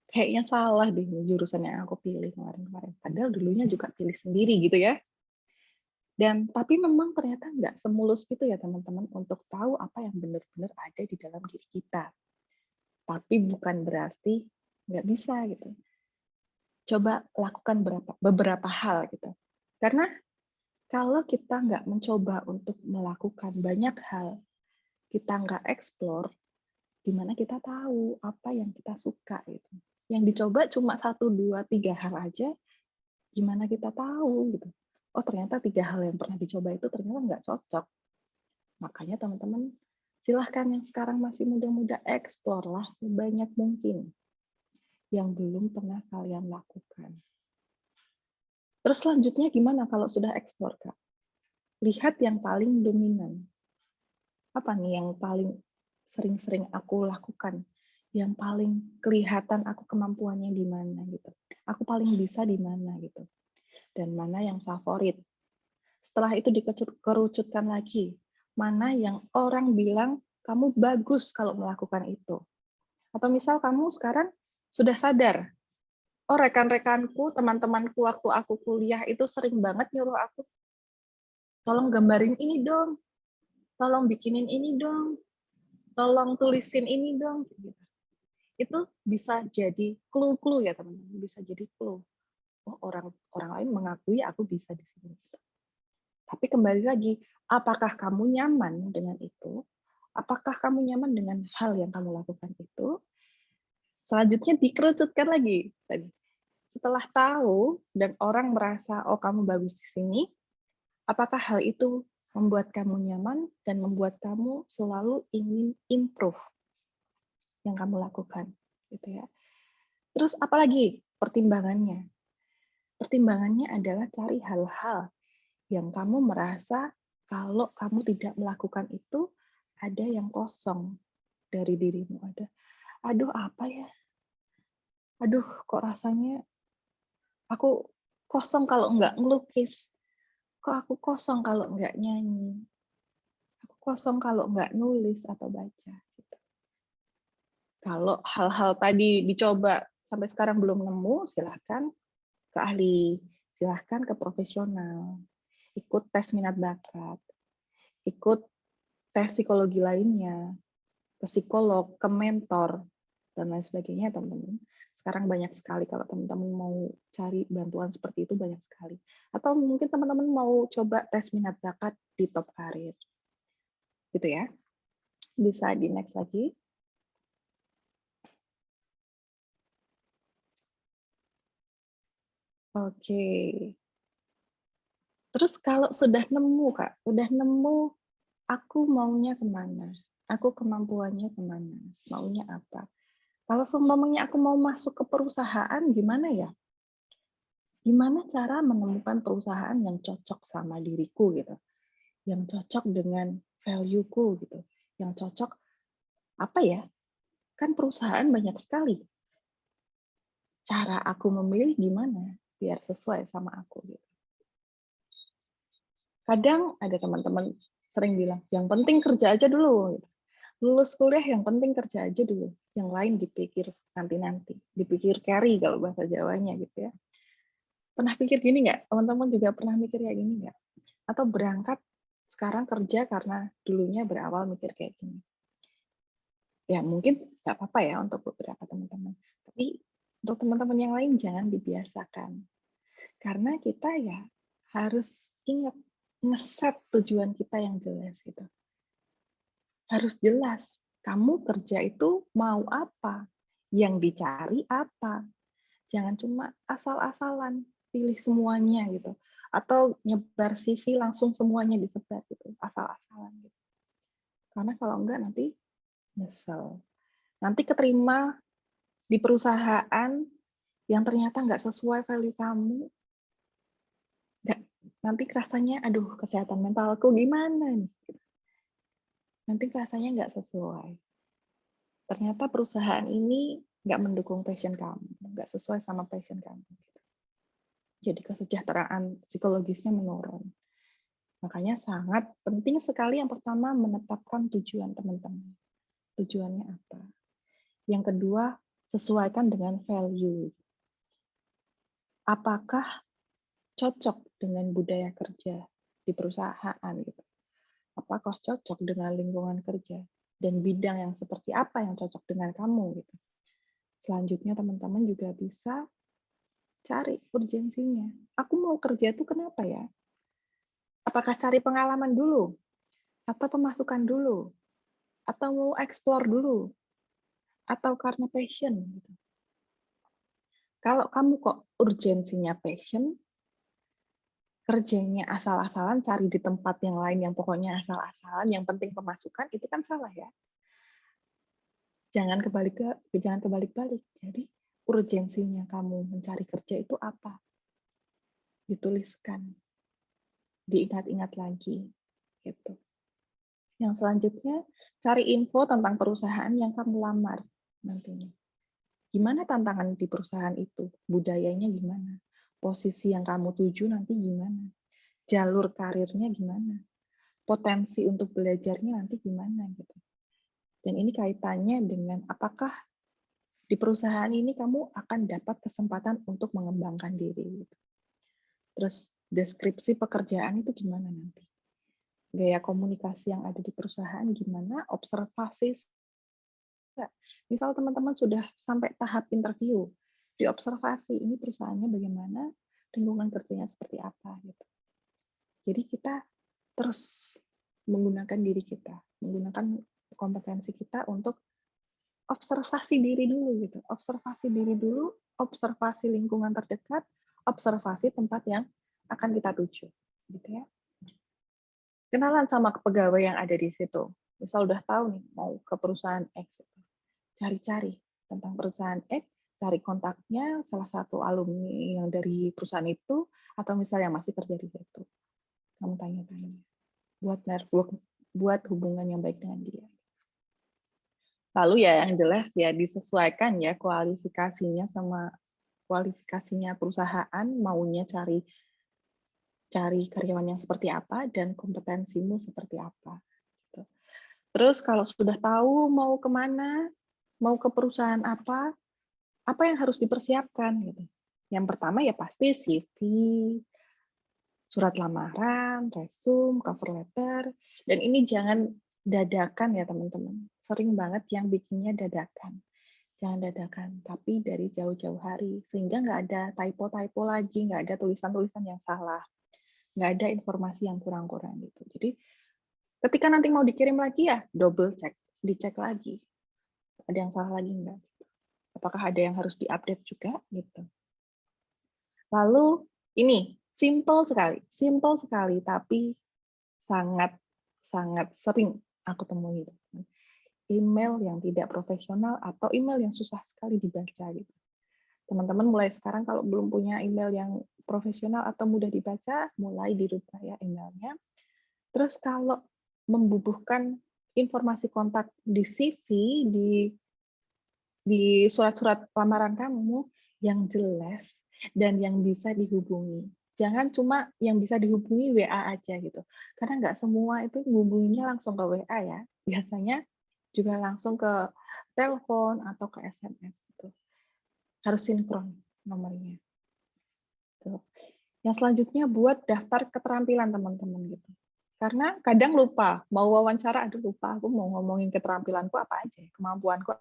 kayaknya salah deh jurusan yang aku pilih kemarin-kemarin, padahal dulunya juga pilih sendiri gitu ya. Dan tapi memang ternyata nggak semulus itu ya teman-teman untuk tahu apa yang benar-benar ada di dalam diri kita. Tapi bukan berarti nggak bisa gitu. Coba lakukan beberapa hal gitu. Karena kalau kita nggak mencoba untuk melakukan banyak hal, kita nggak explore, gimana kita tahu apa yang kita suka gitu. Yang dicoba cuma 1, 2, 3 hal aja, gimana kita tahu gitu. Oh ternyata 3 hal yang pernah dicoba itu ternyata nggak cocok. Makanya teman-teman silahkan yang sekarang masih muda-muda explore lah sebanyak mungkin yang belum pernah kalian lakukan. Terus selanjutnya gimana kalau sudah explore, Kak? Lihat yang paling dominan. Apa nih yang paling sering-sering aku lakukan? Yang paling kelihatan aku kemampuannya di mana gitu. Aku paling bisa di mana gitu. Dan mana yang favorit. Setelah itu dikerucutkan lagi, mana yang orang bilang kamu bagus kalau melakukan itu. Atau misal kamu sekarang sudah sadar, oh rekan-rekanku, teman-temanku waktu aku kuliah itu sering banget nyuruh aku, tolong gambarin ini dong, tolong bikinin ini dong, tolong tulisin ini dong. Itu bisa jadi clue-clue ya teman-teman, bisa jadi clue. Oh, orang lain mengakui aku bisa di sini. Tapi kembali lagi, apakah kamu nyaman dengan itu? Apakah kamu nyaman dengan hal yang kamu lakukan itu? Selanjutnya dikerucutkan lagi. Setelah tahu dan orang merasa, oh kamu bagus di sini, apakah hal itu membuat kamu nyaman dan membuat kamu selalu ingin improve yang kamu lakukan, gitu ya. Terus apalagi pertimbangannya? Pertimbangannya adalah cari hal-hal yang kamu merasa kalau kamu tidak melakukan itu ada yang kosong dari dirimu. Aduh apa ya? Aduh kok rasanya aku kosong kalau nggak ngelukis. Kok aku kosong kalau nggak nyanyi. Aku kosong kalau nggak nulis atau baca. Gitu. Kalau hal-hal tadi dicoba sampai sekarang belum nemu, silahkan ke ahli, silahkan ke profesional, ikut tes minat bakat, ikut tes psikologi lainnya, ke psikolog, ke mentor, dan lain sebagainya, teman-teman. Sekarang banyak sekali kalau teman-teman mau cari bantuan seperti itu banyak sekali. Atau mungkin teman-teman mau coba tes minat bakat di Top Karir. Gitu ya. Bisa di next lagi. Oke. Terus kalau sudah nemu, Kak, udah nemu aku maunya kemana? Aku kemampuannya kemana? Maunya apa? Kalau seumpamanya aku mau masuk ke perusahaan, gimana ya? Gimana cara menemukan perusahaan yang cocok sama diriku gitu? Yang cocok dengan value-ku gitu. Yang cocok apa ya? Kan perusahaan banyak sekali. Cara aku memilih gimana biar sesuai sama aku gitu. Kadang ada teman-teman sering bilang, yang penting kerja aja dulu. Gitu. Lulus kuliah yang penting kerja aja dulu. Yang lain dipikir nanti-nanti. Dipikir carry kalau bahasa Jawanya gitu ya. Pernah pikir gini nggak? Teman-teman juga pernah mikir kayak gini nggak? Atau berangkat sekarang kerja karena dulunya berawal mikir kayak gini. Ya mungkin nggak apa-apa ya untuk beberapa teman-teman. Tapi untuk teman-teman yang lain jangan dibiasakan. Karena kita ya harus ingat ngeset tujuan kita yang jelas gitu. Harus jelas, kamu kerja itu mau apa? Yang dicari apa? Jangan cuma asal-asalan pilih semuanya gitu. Atau nyebar CV langsung semuanya disebar gitu, asal-asalan gitu. Karena kalau enggak nanti nyesel. Nanti keterima di perusahaan yang ternyata nggak sesuai value kamu, nanti rasanya, aduh kesehatan mentalku gimana nih? Nanti rasanya nggak sesuai. Ternyata perusahaan ini nggak mendukung passion kamu, nggak sesuai sama passion kamu. Jadi kesejahteraan psikologisnya menurun. Makanya sangat penting sekali yang pertama menetapkan tujuan teman-teman. Tujuannya apa? Yang kedua, sesuaikan dengan value. Apakah cocok dengan budaya kerja di perusahaan gitu? Apakah cocok dengan lingkungan kerja dan bidang yang seperti apa yang cocok dengan kamu gitu. Selanjutnya teman-teman juga bisa cari urgensinya. Aku mau kerja itu kenapa ya? Apakah cari pengalaman dulu atau pemasukan dulu atau mau explore dulu atau karena passion gitu. Kalau kamu kok urgensinya passion, kerjanya asal-asalan, cari di tempat yang lain yang pokoknya asal-asalan, yang penting pemasukan, itu kan salah ya. Jangan kebalik-balik. Jadi urgensinya kamu mencari kerja itu apa? Dituliskan, diingat-ingat lagi, gitu. Yang selanjutnya cari info tentang perusahaan yang kamu lamar nantinya. Gimana tantangan di perusahaan itu? Budayanya gimana? Posisi yang kamu tuju nanti gimana? Jalur karirnya gimana? Potensi untuk belajarnya nanti gimana gitu. Dan ini kaitannya dengan apakah di perusahaan ini kamu akan dapat kesempatan untuk mengembangkan diri. Terus deskripsi pekerjaan itu gimana nanti? Gaya komunikasi yang ada di perusahaan gimana? Observasi enggak. Misal teman-teman sudah sampai tahap interview, diobservasi ini perusahaannya bagaimana, lingkungan kerjanya seperti apa gitu. Jadi kita terus menggunakan diri kita, menggunakan kompetensi kita untuk observasi diri dulu gitu. Observasi diri dulu, observasi lingkungan terdekat, observasi tempat yang akan kita tuju gitu ya. Kenalan sama pegawai yang ada di situ. Misal udah tahu nih mau ke perusahaan X, cari-cari tentang perusahaan X, cari kontaknya salah satu alumni yang dari perusahaan itu, atau misalnya masih kerja di situ. Kamu tanya-tanya, buat network, buat hubungan yang baik dengan dia. Lalu ya yang jelas ya disesuaikan ya kualifikasinya sama kualifikasinya perusahaan, maunya cari karyawan yang seperti apa dan kompetensimu seperti apa. Gitu. Terus kalau sudah tahu mau kemana, mau ke perusahaan apa yang harus dipersiapkan gitu. Yang pertama ya pasti CV, surat lamaran, resume, cover letter, dan ini jangan dadakan ya teman-teman. Sering banget yang bikinnya dadakan. Jangan dadakan, tapi dari jauh-jauh hari, sehingga nggak ada typo-typo lagi, nggak ada tulisan-tulisan yang salah, nggak ada informasi yang kurang-kurang gitu. Jadi ketika nanti mau dikirim lagi ya double check, dicek lagi, ada yang salah lagi nggak? Apakah ada yang harus diupdate juga gitu. Lalu ini simple sekali, tapi sangat sering aku temui. Email yang tidak profesional atau email yang susah sekali dibaca gitu. Teman-teman mulai sekarang kalau belum punya email yang profesional atau mudah dibaca, mulai dirubah ya emailnya. Terus kalau membubuhkan informasi kontak di CV, di surat-surat lamaran kamu yang jelas dan yang bisa dihubungi. Jangan cuma yang bisa dihubungi WA aja gitu. Karena nggak semua itu hubunginya langsung ke WA ya. Biasanya juga langsung ke telepon atau ke SMS gitu. Harus sinkron nomornya. Tuh. Yang selanjutnya buat daftar keterampilan teman-teman gitu. Karena kadang lupa, mau wawancara, aduh lupa aku mau ngomongin keterampilanku apa aja, kemampuanku.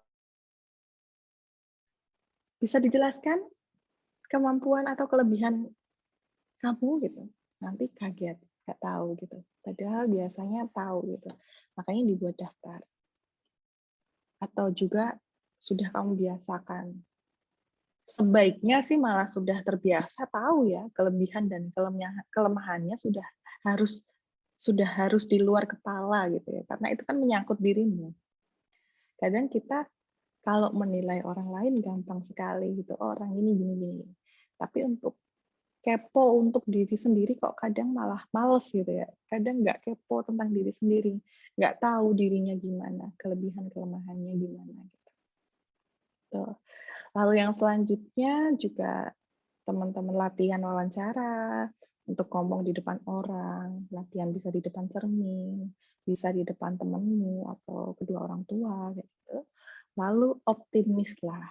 Bisa dijelaskan kemampuan atau kelebihan kamu gitu. Nanti kaget, nggak tahu gitu. Padahal biasanya tahu gitu. Makanya dibuat daftar. Atau juga sudah kamu biasakan. Sebaiknya sih malah sudah terbiasa tahu ya kelebihan dan kelemahannya sudah harus di luar kepala gitu ya. Karena itu kan menyangkut dirimu. Kadang kita kalau menilai orang lain gampang sekali gitu. Oh, orang ini gini-gini. Tapi untuk kepo untuk diri sendiri kok kadang malah males gitu ya. Kadang nggak kepo tentang diri sendiri, nggak tahu dirinya gimana, kelebihan kelemahannya gimana gitu. Tuh. Lalu yang selanjutnya juga teman-teman latihan wawancara untuk ngomong di depan orang, latihan bisa di depan cermin, bisa di depan temanmu atau kedua orang tua gitu. Lalu optimislah.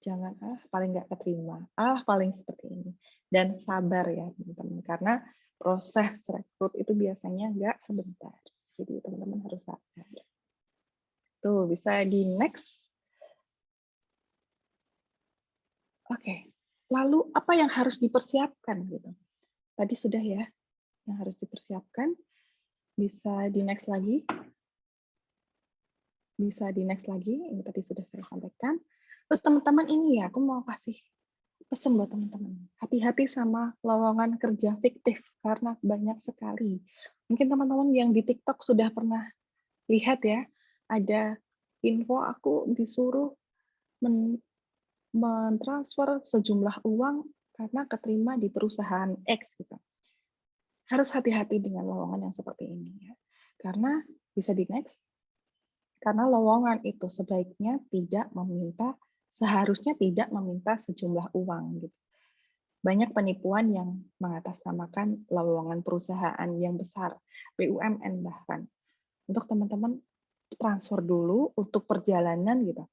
Jangan paling nggak keterima, paling seperti ini. Dan sabar ya teman-teman, karena proses rekrut itu biasanya nggak sebentar. Jadi teman-teman harus sabar. Tuh, bisa di next. Oke, lalu apa yang harus dipersiapkan gitu? Tadi sudah ya, yang harus dipersiapkan. Bisa di next lagi. Bisa di next lagi, ini tadi sudah saya sampaikan. Terus teman-teman ini ya, aku mau kasih pesan buat teman-teman. Hati-hati sama lowongan kerja fiktif, karena banyak sekali. Mungkin teman-teman yang di TikTok sudah pernah lihat ya, ada info aku disuruh mentransfer sejumlah uang karena keterima di perusahaan X gitu. Harus hati-hati dengan lowongan yang seperti ini ya. Karena bisa di next, karena lowongan itu seharusnya tidak meminta sejumlah uang gitu. Banyak penipuan yang mengatasnamakan lowongan perusahaan yang besar, BUMN bahkan. Untuk teman-teman transfer dulu untuk perjalanan gitu.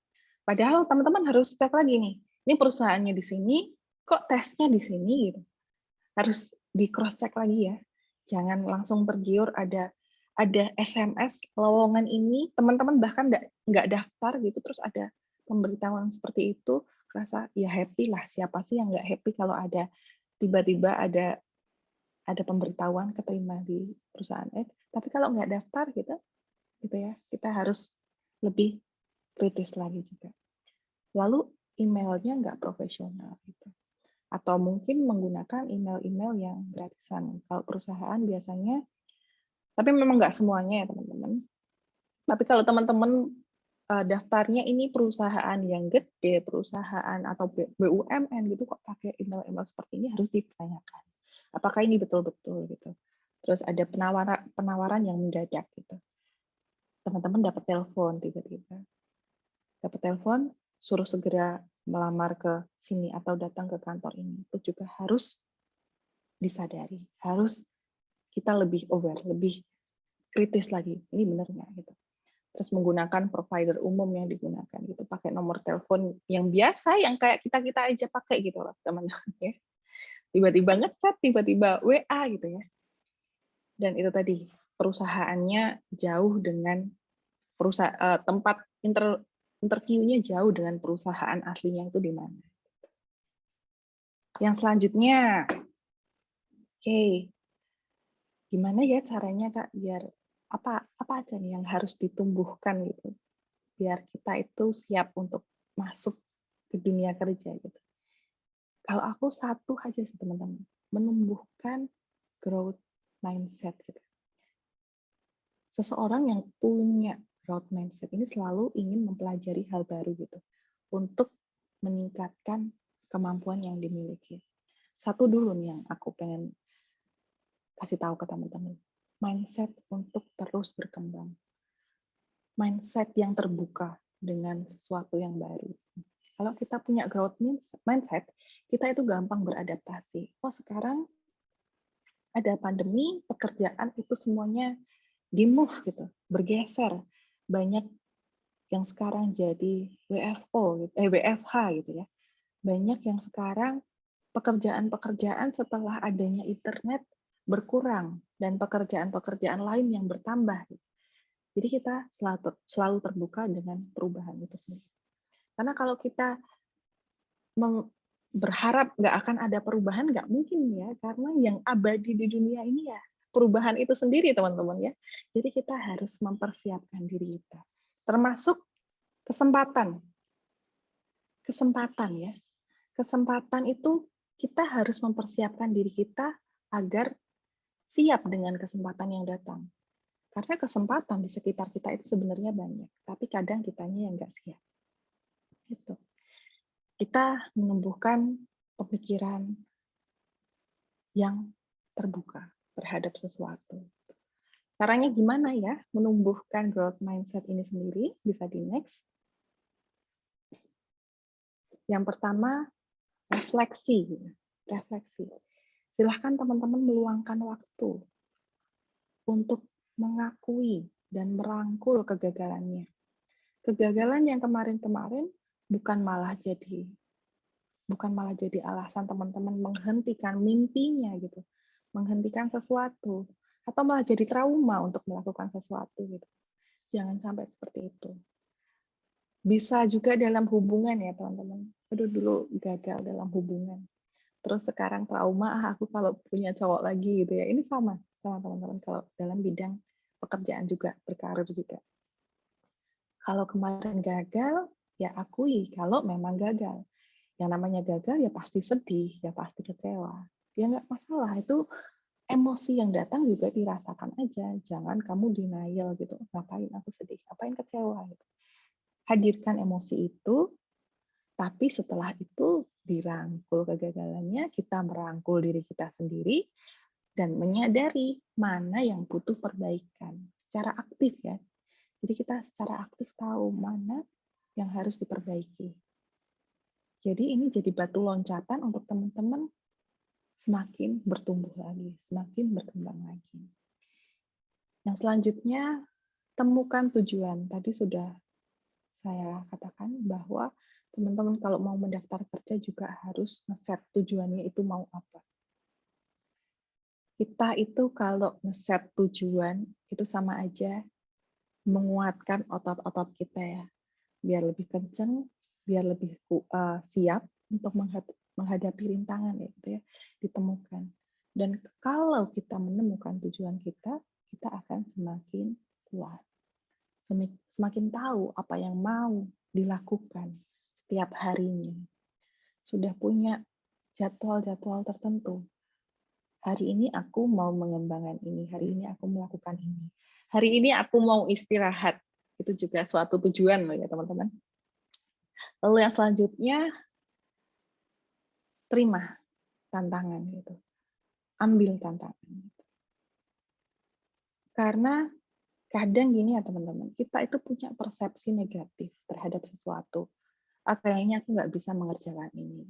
Padahal teman-teman harus cek lagi nih, ini perusahaannya di sini, kok tesnya di sini gitu. Harus di cross check lagi ya. Jangan langsung tergiur ada ada SMS lowongan ini, teman-teman bahkan nggak daftar gitu, terus ada pemberitahuan seperti itu, kerasa ya happy lah. Siapa sih yang nggak happy kalau ada tiba-tiba ada pemberitahuan keterima di perusahaan tapi kalau nggak daftar gitu ya, kita harus lebih kritis lagi juga. Lalu emailnya nggak profesional gitu. Atau mungkin menggunakan email-email yang gratisan. Kalau perusahaan biasanya, tapi memang nggak semuanya ya teman-teman. Tapi kalau teman-teman daftarnya ini perusahaan yang gede, perusahaan atau BUMN gitu kok pakai email-email seperti ini, harus ditanyakan. Apakah ini betul-betul gitu. Terus ada penawaran yang mendadak gitu. Teman-teman dapat telepon tiba-tiba. Dapat telepon, suruh segera melamar ke sini atau datang ke kantor ini. Itu juga harus disadari. Harus kita lebih aware, lebih kritis lagi. Ini benar nggak gitu. Terus menggunakan provider umum yang digunakan gitu, pakai nomor telepon yang biasa, yang kayak kita aja pakai gitu loh teman-teman ya. Tiba-tiba ngechat, tiba-tiba WA gitu ya. Dan itu tadi perusahaannya jauh dengan tempat interviewnya jauh dengan perusahaan aslinya itu di mana. Yang selanjutnya, oke, gimana ya caranya Kak biar apa aja nih yang harus ditumbuhkan gitu biar kita itu siap untuk masuk ke dunia kerja gitu. Kalau aku satu aja sih teman-teman, menumbuhkan growth mindset gitu. Seseorang yang punya growth mindset ini selalu ingin mempelajari hal baru gitu untuk meningkatkan kemampuan yang dimiliki. Satu dulu nih yang aku pengen kasih tahu ke teman-teman, mindset untuk terus berkembang. Mindset yang terbuka dengan sesuatu yang baru. Kalau kita punya growth mindset, kita itu gampang beradaptasi. Oh, sekarang ada pandemi, pekerjaan itu semuanya di-move gitu, bergeser. Banyak yang sekarang jadi WFH gitu ya. Banyak yang sekarang pekerjaan-pekerjaan setelah adanya internet berkurang dan pekerjaan-pekerjaan lain yang bertambah. Jadi kita selalu terbuka dengan perubahan itu sendiri. Karena kalau kita berharap nggak akan ada perubahan, nggak mungkin ya, karena yang abadi di dunia ini ya perubahan itu sendiri teman-teman ya. Jadi kita harus mempersiapkan diri kita, termasuk kesempatan ya. Kesempatan itu kita harus mempersiapkan diri kita agar siap dengan kesempatan yang datang. Karena kesempatan di sekitar kita itu sebenarnya banyak, tapi kadang kitanya yang nggak siap. Gitu. Kita menumbuhkan pemikiran yang terbuka terhadap sesuatu. Caranya gimana ya menumbuhkan growth mindset ini sendiri? Bisa di next. Yang pertama, refleksi. Silahkan teman-teman meluangkan waktu untuk mengakui dan merangkul kegagalannya. Kegagalan yang kemarin-kemarin bukan malah jadi alasan teman-teman menghentikan mimpinya gitu, menghentikan sesuatu, atau malah jadi trauma untuk melakukan sesuatu gitu. Jangan sampai seperti itu. Bisa juga dalam hubungan ya teman-teman. Aduh dulu gagal dalam hubungan. Terus sekarang trauma, aku kalau punya cowok lagi gitu ya. Ini sama teman-teman kalau dalam bidang pekerjaan juga, berkarir juga. Kalau kemarin gagal, ya akui kalau memang gagal. Yang namanya gagal ya pasti sedih, ya pasti kecewa. Ya nggak masalah, itu emosi yang datang juga dirasakan aja. Jangan kamu denial gitu, ngapain aku sedih, ngapain kecewa. Gitu. Hadirkan emosi itu, tapi setelah itu dirangkul kegagalannya, kita merangkul diri kita sendiri, dan menyadari mana yang butuh perbaikan. Secara aktif ya. Jadi kita secara aktif tahu mana yang harus diperbaiki. Jadi ini jadi batu loncatan untuk teman-teman semakin bertumbuh lagi, semakin berkembang lagi. Yang selanjutnya, temukan tujuan. Tadi sudah saya katakan bahwa teman-teman kalau mau mendaftar kerja juga harus nge-set tujuannya itu mau apa. Kita itu kalau ngeset tujuan itu sama aja menguatkan otot-otot kita ya, biar lebih kenceng, biar lebih siap untuk menghadapi rintangan ya, gitu ya, ditemukan. Dan kalau kita menemukan tujuan kita akan semakin kuat, semakin tahu apa yang mau dilakukan setiap harinya. Sudah punya jadwal-jadwal tertentu. Hari ini aku mau mengembangkan ini, hari ini aku melakukan ini. Hari ini aku mau istirahat. Itu juga suatu tujuan loh ya teman-teman. Lalu yang selanjutnya, terima tantangan gitu. Ambil tantangan. Karena kadang gini ya teman-teman, kita itu punya persepsi negatif terhadap sesuatu. Kayaknya aku nggak bisa mengerjakan ini.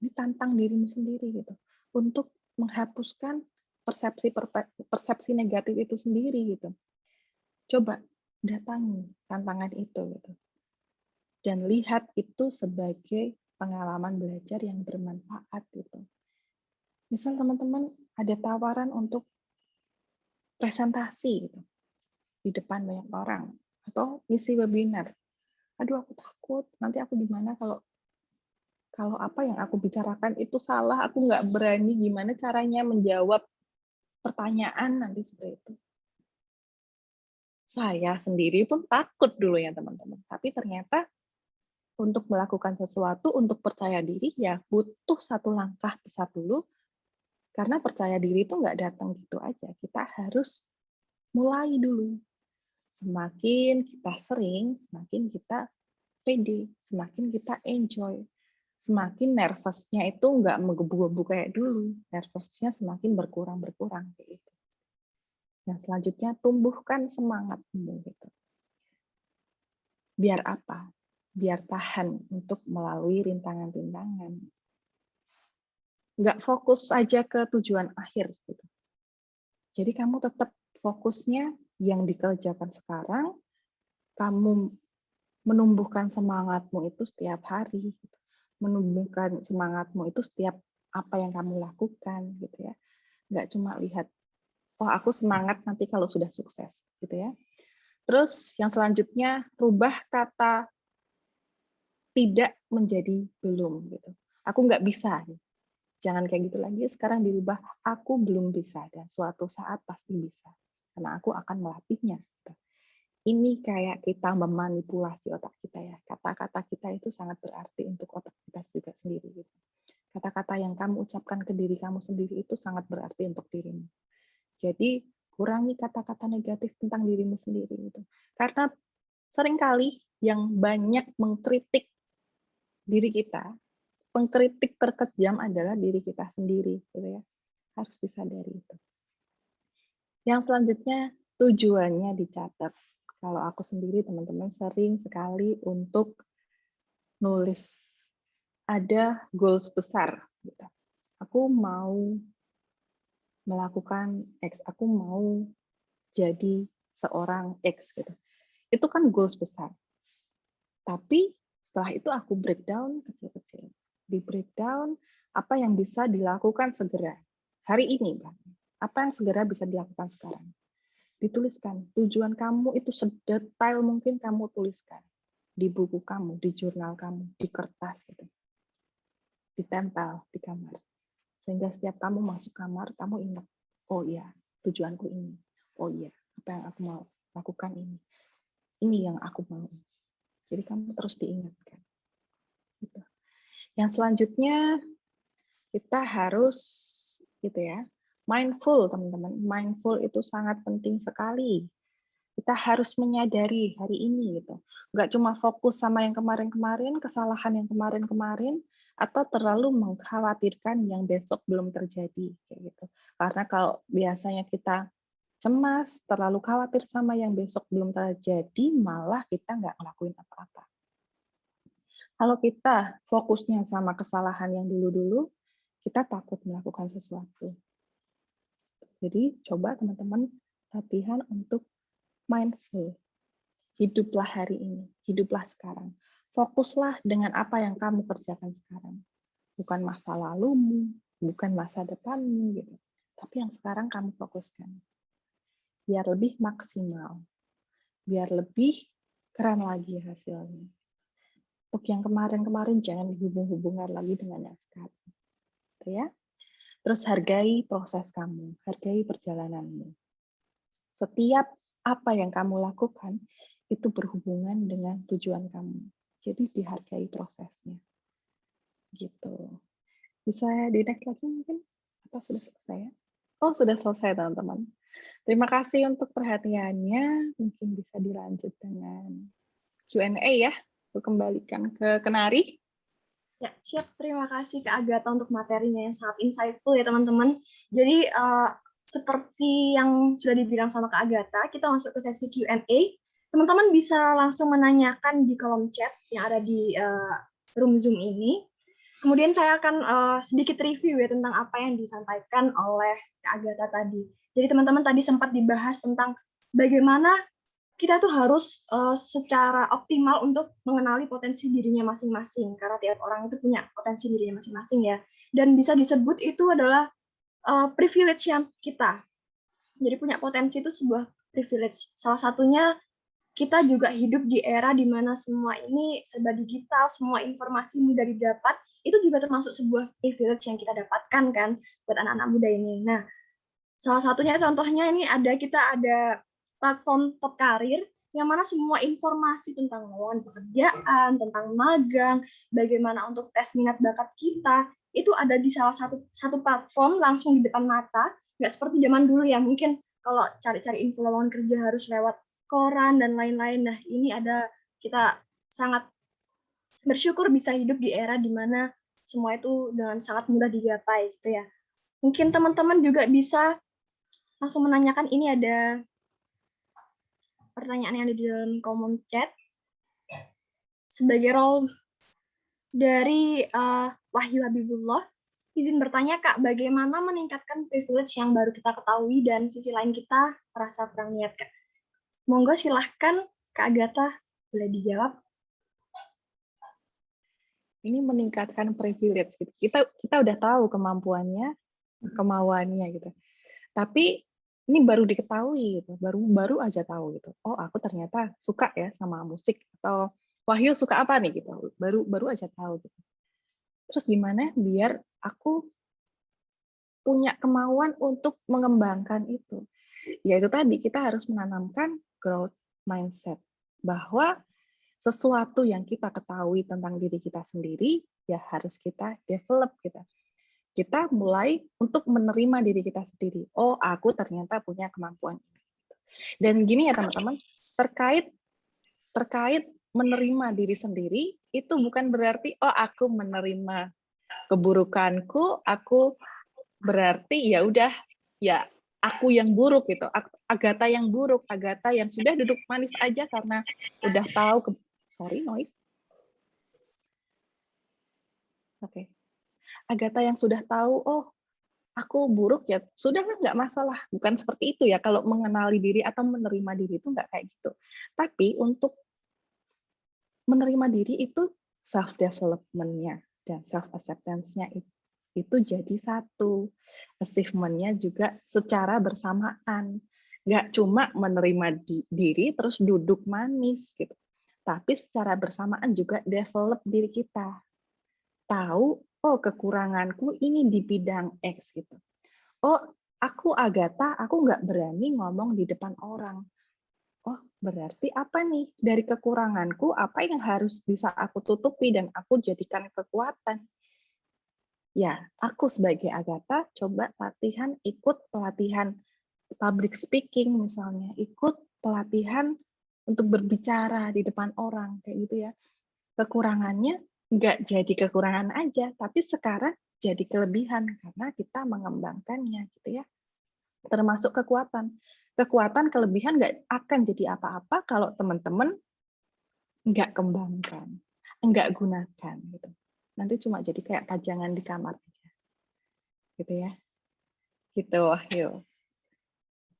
Ini tantang dirimu sendiri gitu. Untuk menghapuskan persepsi negatif itu sendiri gitu. Coba datangi tantangan itu gitu. Dan lihat itu sebagai pengalaman belajar yang bermanfaat gitu. Misal teman-teman ada tawaran untuk presentasi gitu di depan banyak orang atau isi webinar. Aduh aku takut, nanti aku gimana kalau apa yang aku bicarakan itu salah, aku nggak berani gimana caranya menjawab pertanyaan nanti seperti itu. Saya sendiri pun takut dulu ya teman-teman, tapi ternyata untuk melakukan sesuatu, untuk percaya diri ya butuh satu langkah besar dulu, karena percaya diri itu nggak datang gitu aja, kita harus mulai dulu. Semakin kita sering, semakin kita pede, semakin kita enjoy. Semakin nervousnya itu nggak menggebu-gebu kayak dulu. Nervousnya semakin berkurang kayak gitu. Yang selanjutnya, tumbuhkan semangatmu gitu. Biar apa? Biar tahan untuk melalui rintangan-rintangan. Nggak fokus aja ke tujuan akhir gitu. Jadi kamu tetap fokusnya yang dikerjakan sekarang, kamu menumbuhkan semangatmu itu setiap hari. Gitu. Menumbuhkan semangatmu itu setiap apa yang kamu lakukan gitu ya. Nggak cuma lihat, oh aku semangat nanti kalau sudah sukses gitu ya. Terus yang selanjutnya, rubah kata tidak menjadi belum gitu. Aku nggak bisa. Jangan kayak gitu lagi, sekarang dirubah aku belum bisa dan suatu saat pasti bisa. Karena aku akan melatihnya. Gitu. Ini kayak kita memanipulasi otak kita ya. Kata-kata kita itu sangat berarti untuk otak kita juga sendiri. Gitu. Kata-kata yang kamu ucapkan ke diri kamu sendiri itu sangat berarti untuk dirimu. Jadi kurangi kata-kata negatif tentang dirimu sendiri. Gitu. Karena seringkali yang banyak mengkritik diri kita, pengkritik terkejam adalah diri kita sendiri. Gitu ya. Harus disadari itu. Yang selanjutnya, tujuannya dicatat. Kalau aku sendiri, teman-teman sering sekali untuk nulis. Ada goals besar. Gitu. Aku mau melakukan X, aku mau jadi seorang X. Gitu. Itu kan goals besar. Tapi setelah itu aku breakdown kecil-kecil. Di breakdown apa yang bisa dilakukan segera. Hari ini, apa yang segera bisa dilakukan sekarang. Dituliskan. Tujuan kamu itu sedetail mungkin kamu tuliskan. Di buku kamu, di jurnal kamu, di kertas. Gitu. Ditempel di kamar. Sehingga setiap kamu masuk kamar, kamu ingat, oh iya, tujuanku ini. Oh iya, apa yang aku mau lakukan ini. Ini yang aku mau. Jadi kamu terus diingatkan. Gitu. Yang selanjutnya, kita harus gitu ya, mindful teman-teman. Mindful itu sangat penting sekali. Kita harus menyadari hari ini gitu. Nggak cuma fokus sama yang kemarin-kemarin, kesalahan yang kemarin-kemarin, atau terlalu mengkhawatirkan yang besok belum terjadi kayak gitu. Karena kalau biasanya kita cemas, terlalu khawatir sama yang besok belum terjadi, malah kita nggak ngelakuin apa-apa. Kalau kita fokusnya sama kesalahan yang dulu-dulu, kita takut melakukan sesuatu. Jadi coba teman-teman latihan untuk mindful. Hiduplah hari ini, hiduplah sekarang. Fokuslah dengan apa yang kamu kerjakan sekarang. Bukan masa lalumu, bukan masa depanmu, gitu. Tapi yang sekarang kamu fokuskan. Biar lebih maksimal. Biar lebih keren lagi hasilnya. Untuk yang kemarin-kemarin jangan dihubung-hubungkan lagi dengan yang sekarang. Gitu ya. Terus hargai proses kamu, hargai perjalananmu. Setiap apa yang kamu lakukan itu berhubungan dengan tujuan kamu. Jadi dihargai prosesnya. Gitu. Bisa di next lagi mungkin? Atau sudah selesai ya? Oh, sudah selesai teman-teman. Terima kasih untuk perhatiannya. Mungkin bisa dilanjut dengan Q&A ya. Aku kembalikan ke Kenari. Ya, siap. Terima kasih Kak Agatha untuk materinya yang sangat insightful ya teman-teman. Jadi seperti yang sudah dibilang sama Kak Agatha, kita masuk ke sesi Q&A. Teman-teman bisa langsung menanyakan di kolom chat yang ada di room Zoom ini. Kemudian saya akan sedikit review ya tentang apa yang disampaikan oleh Kak Agatha tadi. Jadi teman-teman tadi sempat dibahas tentang bagaimana kita tuh harus secara optimal untuk mengenali potensi dirinya masing-masing, karena tiap orang itu punya potensi dirinya masing-masing ya. Dan bisa disebut itu adalah privilege yang kita. Jadi punya potensi itu sebuah privilege. Salah satunya kita juga hidup di era di mana semua ini serba digital, semua informasi mudah didapat, itu juga termasuk sebuah privilege yang kita dapatkan kan buat anak-anak muda ini. Nah, salah satunya contohnya ini kita ada platform Top Karir yang mana semua informasi tentang lowongan pekerjaan, tentang magang, bagaimana untuk tes minat bakat kita, itu ada di salah satu platform langsung di depan mata, nggak seperti zaman dulu ya, mungkin kalau cari-cari info lowongan kerja harus lewat koran dan lain-lain. Nah, ini kita sangat bersyukur bisa hidup di era di mana semua itu dengan sangat mudah digapai gitu ya. Mungkin teman-teman juga bisa langsung menanyakan, ini ada pertanyaan yang ada di dalam kolom chat. Sebagai role dari Wahyu Habibullah, izin bertanya Kak, bagaimana meningkatkan privilege yang baru kita ketahui dan sisi lain kita merasa kurang niat Kak? Monggo silahkan Kak Agatha, boleh dijawab. Ini meningkatkan privilege. Kita udah tahu kemampuannya, kemauannya gitu. Tapi ini baru diketahui gitu, baru aja tahu gitu. Oh, aku ternyata suka ya sama musik, atau Wahyu suka apa nih gitu. Baru aja tahu gitu. Terus gimana biar aku punya kemauan untuk mengembangkan itu? Yaitu tadi kita harus menanamkan growth mindset, bahwa sesuatu yang kita ketahui tentang diri kita sendiri ya harus kita develop kita. Kita mulai untuk menerima diri kita sendiri. Oh, aku ternyata punya kemampuan ini. Dan gini ya teman-teman, terkait menerima diri sendiri, itu bukan berarti, oh aku menerima keburukanku, aku berarti ya udah, ya aku yang buruk gitu. Agatha yang buruk, Agatha yang sudah duduk manis aja karena udah tahu, sorry noise. Oke. Agatha yang sudah tahu, oh aku buruk ya sudah nggak masalah, bukan seperti itu ya. Kalau mengenali diri atau menerima diri itu nggak kayak gitu. Tapi untuk menerima diri itu self development-nya dan self acceptance-nya itu jadi satu, achievement-nya juga secara bersamaan. Nggak cuma menerima diri terus duduk manis gitu, tapi secara bersamaan juga develop diri kita. Tahu, oh kekuranganku ini di bidang X gitu. Oh, aku Agatha, aku nggak berani ngomong di depan orang. Oh, berarti apa nih? Dari kekuranganku, apa yang harus bisa aku tutupi dan aku jadikan kekuatan? Ya, aku sebagai Agatha coba ikut pelatihan public speaking misalnya, ikut pelatihan untuk berbicara di depan orang, kayak gitu ya. Kekurangannya nggak jadi kekurangan aja, tapi sekarang jadi kelebihan karena kita mengembangkannya, gitu ya. Termasuk kekuatan. Kekuatan, kelebihan nggak akan jadi apa-apa kalau teman-teman nggak kembangkan, nggak gunakan, gitu. Nanti cuma jadi kayak pajangan di kamar aja, gitu ya. Gitu, Wahyu.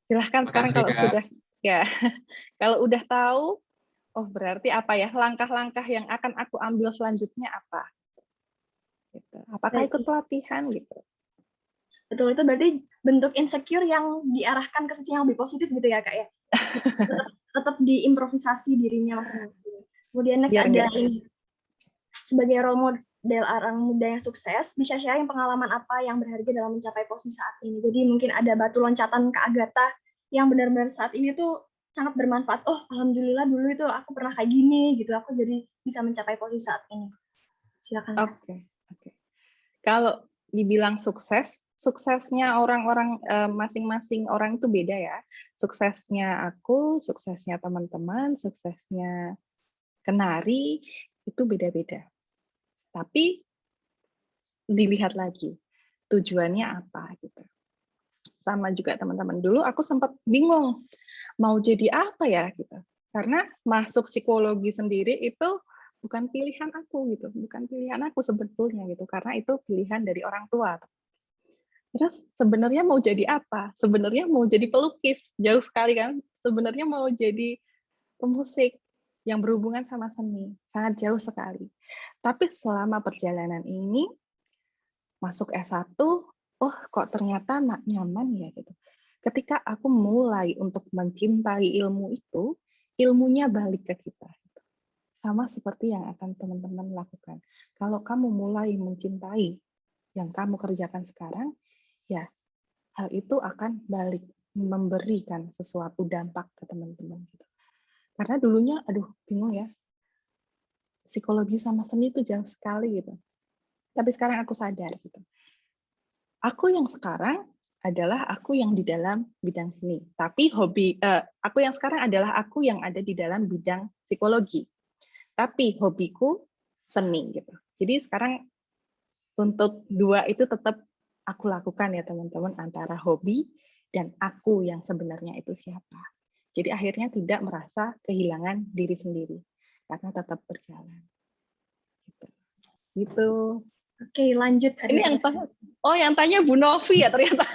Silahkan sekarang kalau sudah, ya, kalau udah tahu, oh berarti apa ya, langkah-langkah yang akan aku ambil selanjutnya apa? Gitu. Apakah ikut pelatihan gitu? Betul, itu berarti bentuk insecure yang diarahkan ke sisi yang lebih positif gitu ya, Kak, ya? Tetap diimprovisasi dirinya masing-masing. Kemudian next Biar ada nggak ini, sebagai role model orang muda yang sukses, bisa sharing pengalaman apa yang berharga dalam mencapai posisi saat ini. Jadi mungkin ada batu loncatan ke Agatha yang benar-benar saat ini tuh sangat bermanfaat. Oh, alhamdulillah dulu itu aku pernah kayak gini gitu. Aku jadi bisa mencapai posisi saat ini. Silakan, Kak. Oke. Kalau dibilang sukses, suksesnya orang-orang masing-masing orang itu beda ya. Suksesnya aku, suksesnya teman-teman, suksesnya Kenari itu beda-beda. Tapi dilihat lagi tujuannya apa gitu. Sama juga teman-teman. Dulu aku sempat bingung mau jadi apa ya gitu. Karena masuk psikologi sendiri itu bukan pilihan aku gitu, bukan pilihan aku sebetulnya gitu, karena itu pilihan dari orang tua. Terus sebenarnya mau jadi apa? Sebenarnya mau jadi pelukis, jauh sekali kan. Sebenarnya mau jadi pemusik yang berhubungan sama seni, sangat jauh sekali. Tapi selama perjalanan ini masuk S1, oh kok ternyata nyaman ya gitu. Ketika aku mulai untuk mencintai ilmu itu, ilmunya balik ke kita. Sama seperti yang akan teman-teman lakukan. Kalau kamu mulai mencintai yang kamu kerjakan sekarang, ya hal itu akan balik memberikan sesuatu dampak ke teman-teman. Gitu. Karena dulunya, aduh bingung ya, psikologi sama seni itu jauh sekali gitu. Tapi sekarang aku sadar gitu. Aku yang sekarang adalah aku yang di dalam bidang seni. Tapi aku yang sekarang adalah aku yang ada di dalam bidang psikologi. Tapi hobiku seni gitu. Jadi sekarang untuk dua itu tetap aku lakukan ya teman-teman, antara hobi dan aku yang sebenarnya itu siapa. Jadi akhirnya tidak merasa kehilangan diri sendiri karena tetap berjalan. Gitu. Oke, lanjut. Ini yang tanya, yang tanya Bu Novi ya ternyata.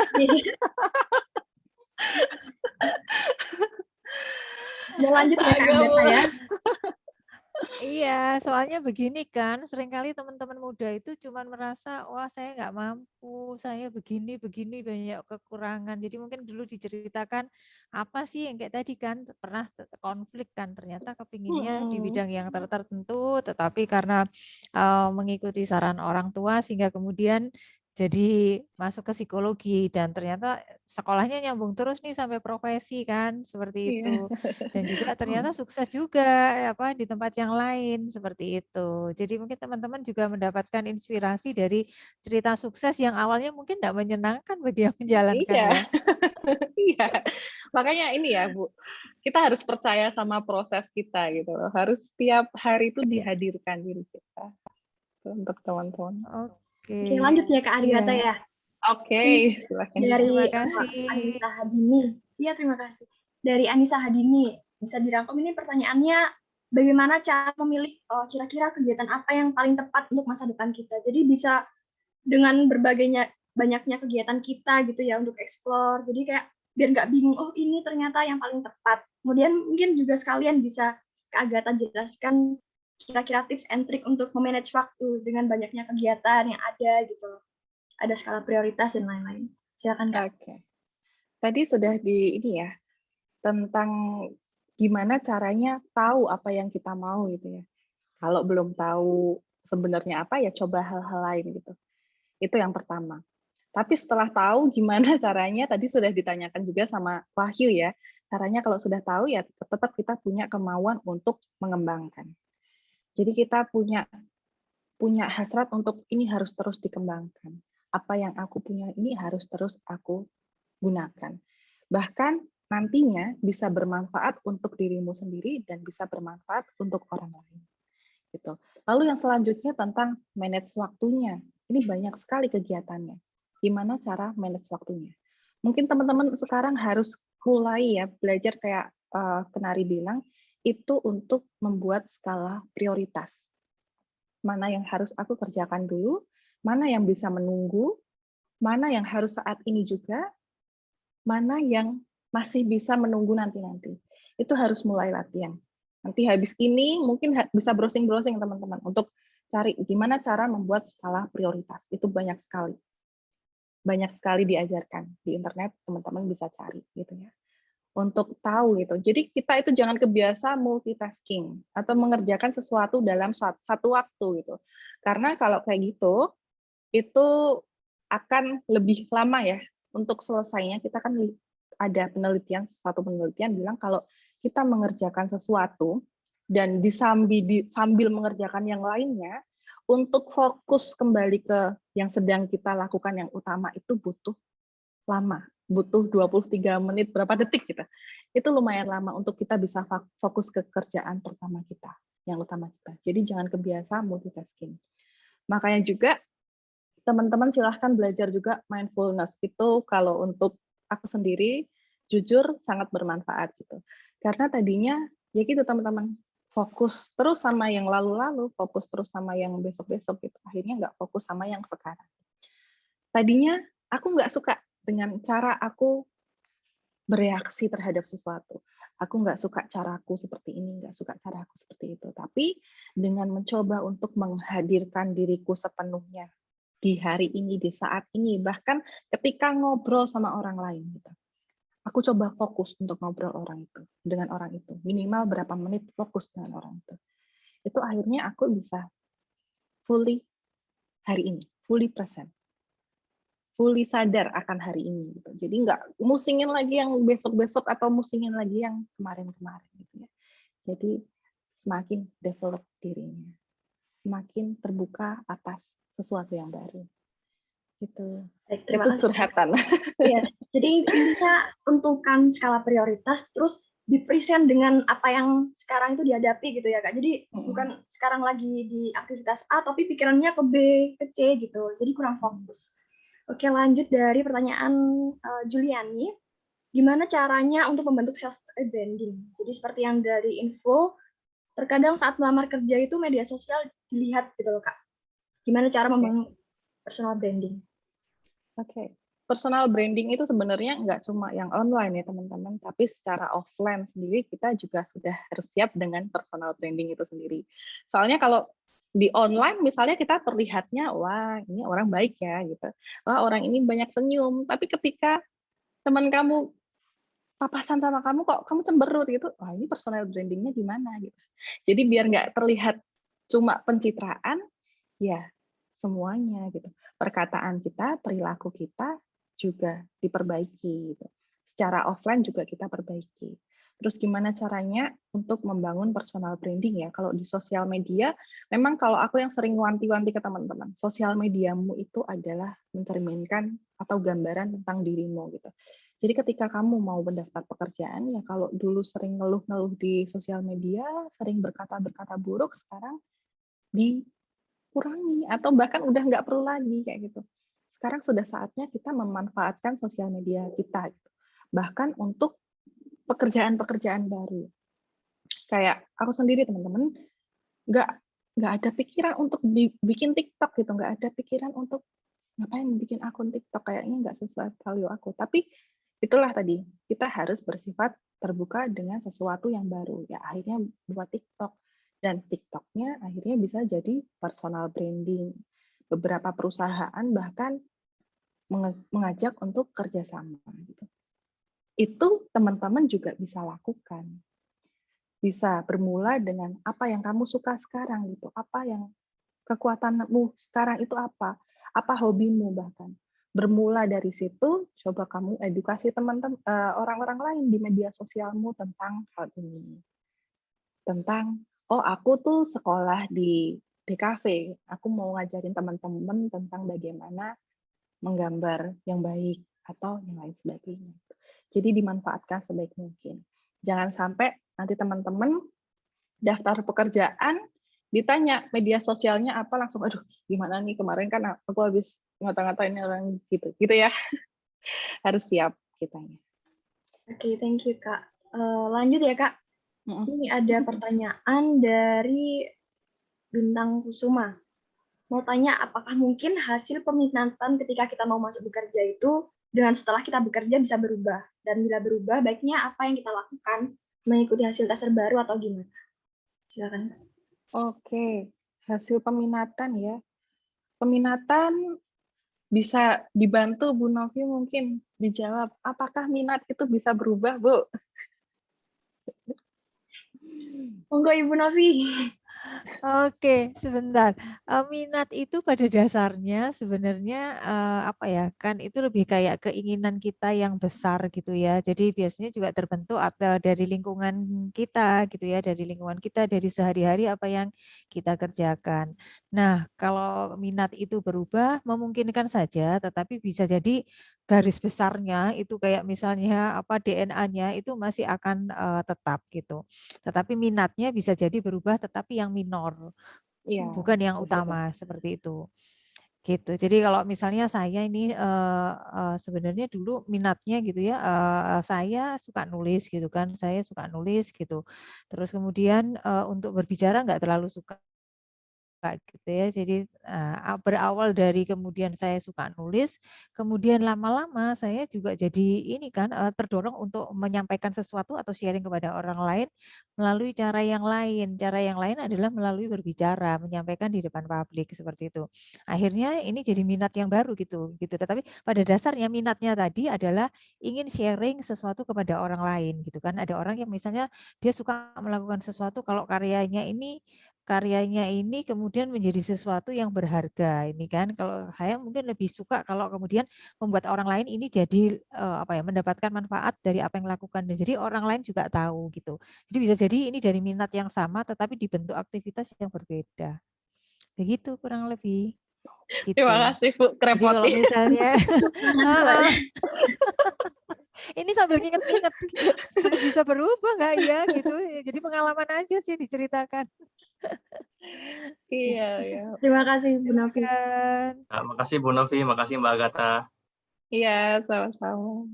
Mau lanjut ya, Kak Agatha ya? Iya, soalnya begini kan, seringkali teman-teman muda itu cuma merasa, wah saya nggak mampu, saya begini banyak kekurangan. Jadi mungkin dulu diceritakan apa sih yang kayak tadi kan pernah konflik kan, ternyata kepinginnya di bidang yang tertentu, tetapi karena mengikuti saran orang tua sehingga kemudian jadi masuk ke psikologi dan ternyata sekolahnya nyambung terus nih sampai profesi kan seperti itu. Dan juga ternyata sukses juga di tempat yang lain seperti itu. Jadi mungkin teman-teman juga mendapatkan inspirasi dari cerita sukses yang awalnya mungkin tidak menyenangkan bagi yang menjalankan Iya. ya. Iya. Makanya ini ya, Bu. Kita harus percaya sama proses kita gitu loh. Harus setiap hari itu dihadirkan diri kita untuk teman-teman. Oke, lanjut ya Kak Agatha ya. Oke, silakan. Dari Terima kasih. Anissa Hadini. Iya, terima kasih. Dari Anissa Hadini, bisa dirangkum ini pertanyaannya, bagaimana cara memilih kira-kira kegiatan apa yang paling tepat untuk masa depan kita. Jadi bisa dengan banyaknya kegiatan kita gitu ya untuk explore. Jadi kayak biar nggak bingung, oh ini ternyata yang paling tepat. Kemudian mungkin juga sekalian bisa Kak Agatha jelaskan kira-kira tips and trick untuk memanage waktu dengan banyaknya kegiatan yang ada gitu. Ada skala prioritas dan lain-lain. Silakan Kak. Oke. Tadi sudah ini ya, tentang gimana caranya tahu apa yang kita mau gitu ya. Kalau belum tahu sebenarnya apa ya coba hal-hal lain gitu. Itu yang pertama. Tapi setelah tahu gimana caranya, tadi sudah ditanyakan juga sama Wahyu ya, caranya kalau sudah tahu ya tetap kita punya kemauan untuk mengembangkan. Jadi kita punya hasrat untuk ini harus terus dikembangkan. Apa yang aku punya ini harus terus aku gunakan. Bahkan nantinya bisa bermanfaat untuk dirimu sendiri dan bisa bermanfaat untuk orang lain. Gitu. Lalu yang selanjutnya tentang manage waktunya. Ini banyak sekali kegiatannya. Gimana cara manage waktunya? Mungkin teman-teman sekarang harus mulai ya belajar kayak Kenari bilang, itu untuk membuat skala prioritas. Mana yang harus aku kerjakan dulu, mana yang bisa menunggu, mana yang harus saat ini juga, mana yang masih bisa menunggu nanti-nanti. Itu harus mulai latihan. Nanti habis ini mungkin bisa browsing-browsing teman-teman untuk cari gimana cara membuat skala prioritas. Itu banyak sekali. banyak sekali diajarkan di internet, teman-teman bisa cari gitu ya. Untuk tahu gitu. Jadi kita itu jangan kebiasa multitasking atau mengerjakan sesuatu dalam satu waktu gitu. Karena kalau kayak gitu, itu akan lebih lama ya untuk selesainya. Kita kan ada suatu penelitian bilang kalau kita mengerjakan sesuatu dan sambil mengerjakan yang lainnya, untuk fokus kembali ke yang sedang kita lakukan yang utama itu butuh lama, butuh 23 menit, berapa detik gitu. Itu lumayan lama untuk kita bisa fokus ke kerjaan pertama kita, yang utama kita. Jadi jangan kebiasa multitasking. Makanya juga teman-teman silahkan belajar juga mindfulness. Itu kalau untuk aku sendiri, jujur sangat bermanfaat gitu. Karena tadinya, ya gitu teman-teman, fokus terus sama yang lalu-lalu, fokus terus sama yang besok-besok gitu. Akhirnya nggak fokus sama yang sekarang. Tadinya aku nggak suka dengan cara aku bereaksi terhadap sesuatu. Aku nggak suka caraku seperti ini, nggak suka caraku seperti itu. Tapi dengan mencoba untuk menghadirkan diriku sepenuhnya di hari ini, di saat ini, bahkan ketika ngobrol sama orang lain, gitu. Aku coba fokus untuk ngobrol dengan orang itu. Minimal berapa menit fokus dengan orang itu. Itu akhirnya aku bisa fully hari ini, fully present. Fully sadar akan hari ini gitu. Jadi nggak musingin lagi yang besok-besok atau musingin lagi yang kemarin-kemarin gitu ya. Jadi semakin develop dirinya, semakin terbuka atas sesuatu yang baru. Gitu. Baik, terima Itu kasih. curhatan. Iya, jadi intinya tentukan skala prioritas, terus di-present dengan apa yang sekarang itu dihadapi gitu ya Kak. Jadi bukan sekarang lagi di aktivitas A, tapi pikirannya ke B, ke C gitu. Jadi kurang fokus. Oke, lanjut dari pertanyaan Juliani. Gimana caranya untuk membentuk self branding? Jadi seperti yang dari info, terkadang saat melamar kerja itu media sosial dilihat gitu loh Kak. Gimana cara membangun personal branding? Oke. Personal branding itu sebenarnya nggak cuma yang online ya teman-teman, tapi secara offline sendiri kita juga sudah harus siap dengan personal branding itu sendiri. Soalnya kalau di online misalnya kita terlihatnya, wah ini orang baik ya gitu, wah orang ini banyak senyum, tapi ketika teman kamu papasan sama kamu kok kamu cemberut gitu, wah ini personal brandingnya gimana gitu. Jadi biar nggak terlihat cuma pencitraan, ya semuanya gitu. Perkataan kita, perilaku kita juga diperbaiki gitu. Secara offline juga kita perbaiki. Terus gimana caranya untuk membangun personal branding ya? Kalau di sosial media, memang kalau aku yang sering wanti-wanti ke teman-teman, sosial mediamu itu adalah mencerminkan atau gambaran tentang dirimu gitu. Jadi ketika kamu mau mendaftar pekerjaan, ya kalau dulu sering ngeluh-ngeluh di sosial media, sering berkata-berkata buruk, sekarang dikurangi atau bahkan udah nggak perlu lagi kayak gitu. Sekarang sudah saatnya kita memanfaatkan sosial media kita, gitu. Bahkan untuk pekerjaan-pekerjaan baru. Kayak aku sendiri teman-teman, nggak ada pikiran untuk bikin TikTok gitu, nggak ada pikiran untuk ngapain bikin akun TikTok, kayaknya nggak sesuai value aku. Tapi itulah tadi, kita harus bersifat terbuka dengan sesuatu yang baru. Ya akhirnya buat TikTok. Dan TikTok-nya akhirnya bisa jadi personal branding. Beberapa perusahaan bahkan mengajak untuk kerjasama. Gitu. Itu teman-teman juga bisa lakukan. Bisa bermula dengan apa yang kamu suka sekarang gitu. Apa yang kekuatanmu sekarang itu apa? Apa hobimu bahkan. Bermula dari situ, coba kamu edukasi teman-teman orang-orang lain di media sosialmu tentang hal ini. Tentang, oh aku tuh sekolah di DKV, aku mau ngajarin teman-teman tentang bagaimana menggambar yang baik atau yang lain sebagainya. Jadi dimanfaatkan sebaik mungkin. Jangan sampai nanti teman-teman daftar pekerjaan, ditanya media sosialnya apa, langsung aduh gimana nih, kemarin kan aku habis ngata-ngatain orang gitu ya. Harus siap kitanya. Oke, thank you Kak. Lanjut ya Kak. Ini ada pertanyaan dari Bintang Kusuma. Mau tanya, apakah mungkin hasil peminatan ketika kita mau masuk bekerja itu dengan setelah kita bekerja bisa berubah? Dan bila berubah, baiknya apa yang kita lakukan? Mengikuti hasil tes terbaru atau gimana? Silakan. Oke, hasil peminatan ya. Peminatan bisa dibantu Bu Novi mungkin dijawab, apakah minat itu bisa berubah, Bu? Monggo Ibu Novi. Oke, sebentar. Minat itu pada dasarnya sebenarnya apa ya? Kan itu lebih kayak keinginan kita yang besar gitu ya. Jadi biasanya juga terbentuk atau dari lingkungan kita gitu ya, dari lingkungan kita dari sehari-hari apa yang kita kerjakan. Nah, kalau minat itu berubah memungkinkan saja, tetapi bisa jadi garis besarnya itu kayak misalnya apa DNA-nya itu masih akan tetap gitu. Tetapi minatnya bisa jadi berubah tetapi yang minor, Iya, bukan yang betul. utama seperti itu. Gitu. Jadi kalau misalnya saya ini sebenarnya dulu minatnya gitu ya, saya suka nulis gitu kan, saya suka nulis gitu. Terus kemudian untuk berbicara nggak terlalu suka gitu ya. Jadi berawal dari kemudian saya suka nulis, kemudian lama-lama saya juga jadi ini kan terdorong untuk menyampaikan sesuatu atau sharing kepada orang lain melalui cara yang lain. Cara yang lain adalah melalui berbicara, menyampaikan di depan publik seperti itu. Akhirnya ini jadi minat yang baru gitu gitu. Tetapi pada dasarnya minatnya tadi adalah ingin sharing sesuatu kepada orang lain gitu kan. Ada orang yang misalnya dia suka melakukan sesuatu kalau karyanya ini kemudian menjadi sesuatu yang berharga ini kan. Kalau saya mungkin lebih suka kalau kemudian membuat orang lain ini jadi apa ya, mendapatkan manfaat dari apa yang dilakukan dan jadi orang lain juga tahu gitu. Jadi bisa jadi ini dari minat yang sama tetapi dibentuk aktivitas yang berbeda. Begitu kurang lebih Terima gitu. kasih Bu, Jadi kalau kerepotin. misalnya Soalnya. ini sambil nginget-nginget saya bisa berubah nggak ya gitu. Jadi pengalaman aja sih diceritakan. Iya, ya. Terima kasih Bu Novi. Kan. Makasih Bu Novi, makasih Mbak Agatha. Iya, sama-sama.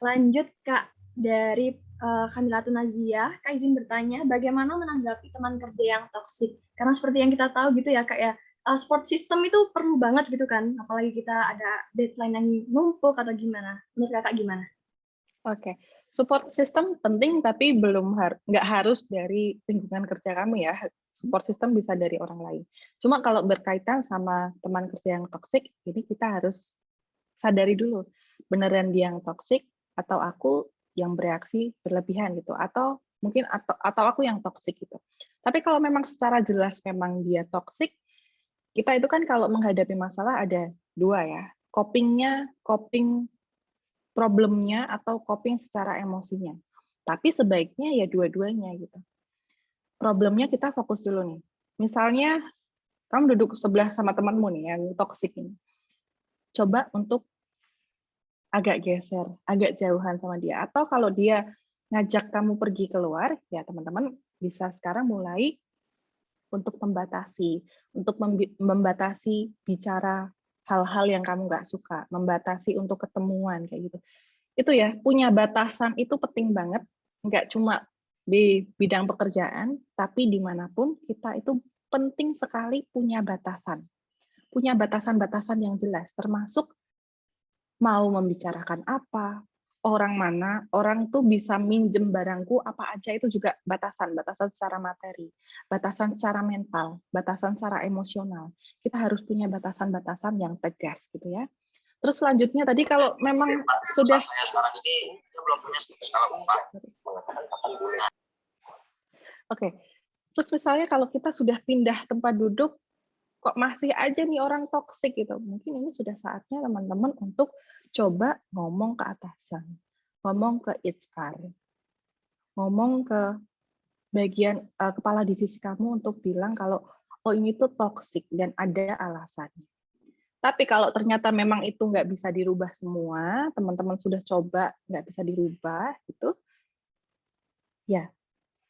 Lanjut Kak, dari Kamilatun Nazia, Kak izin bertanya, bagaimana menanggapi teman kerja yang toksik? Karena seperti yang kita tahu gitu ya Kak ya, support system itu perlu banget gitu kan, apalagi kita ada deadline yang numpuk atau gimana. Menurut Kakak gimana? Oke, support system penting tapi belum nggak harus dari lingkungan kerja kami ya. Support system bisa dari orang lain. Cuma kalau berkaitan sama teman kerja yang toksik, ini kita harus sadari dulu, beneran dia yang toksik atau aku yang bereaksi berlebihan gitu, atau mungkin atau aku yang toksik gitu. Tapi kalau memang secara jelas memang dia toksik, kita itu kan kalau menghadapi masalah ada dua ya, coping problemnya atau coping secara emosinya. Tapi sebaiknya ya dua-duanya gitu. Problemnya kita fokus dulu nih. Misalnya kamu duduk sebelah sama temanmu nih yang toksik ini. Coba untuk agak geser, agak jauhan sama dia. Atau kalau dia ngajak kamu pergi keluar, ya teman-teman bisa sekarang mulai untuk membatasi bicara hal-hal yang kamu nggak suka, membatasi untuk ketemuan kayak gitu. Itu ya, punya batasan itu penting banget, nggak cuma di bidang pekerjaan, tapi dimanapun kita itu penting sekali punya batasan. Punya batasan-batasan yang jelas, termasuk mau membicarakan apa, orang tuh bisa minjem barangku apa aja itu juga batasan secara materi, batasan secara mental, batasan secara emosional. Kita harus punya batasan-batasan yang tegas gitu ya. Terus selanjutnya tadi kalau memang sudah Saya sekarang ini belum punya skala upah. Oke. Terus misalnya kalau kita sudah pindah tempat duduk kok masih aja nih orang toksik gitu. Mungkin ini sudah saatnya teman-teman untuk coba ngomong ke atasan, ngomong ke HR, ngomong ke bagian kepala divisi kamu untuk bilang kalau oh ini tuh toksik dan ada alasannya. Tapi kalau ternyata memang itu nggak bisa dirubah semua, teman-teman sudah coba nggak bisa dirubah, gitu, ya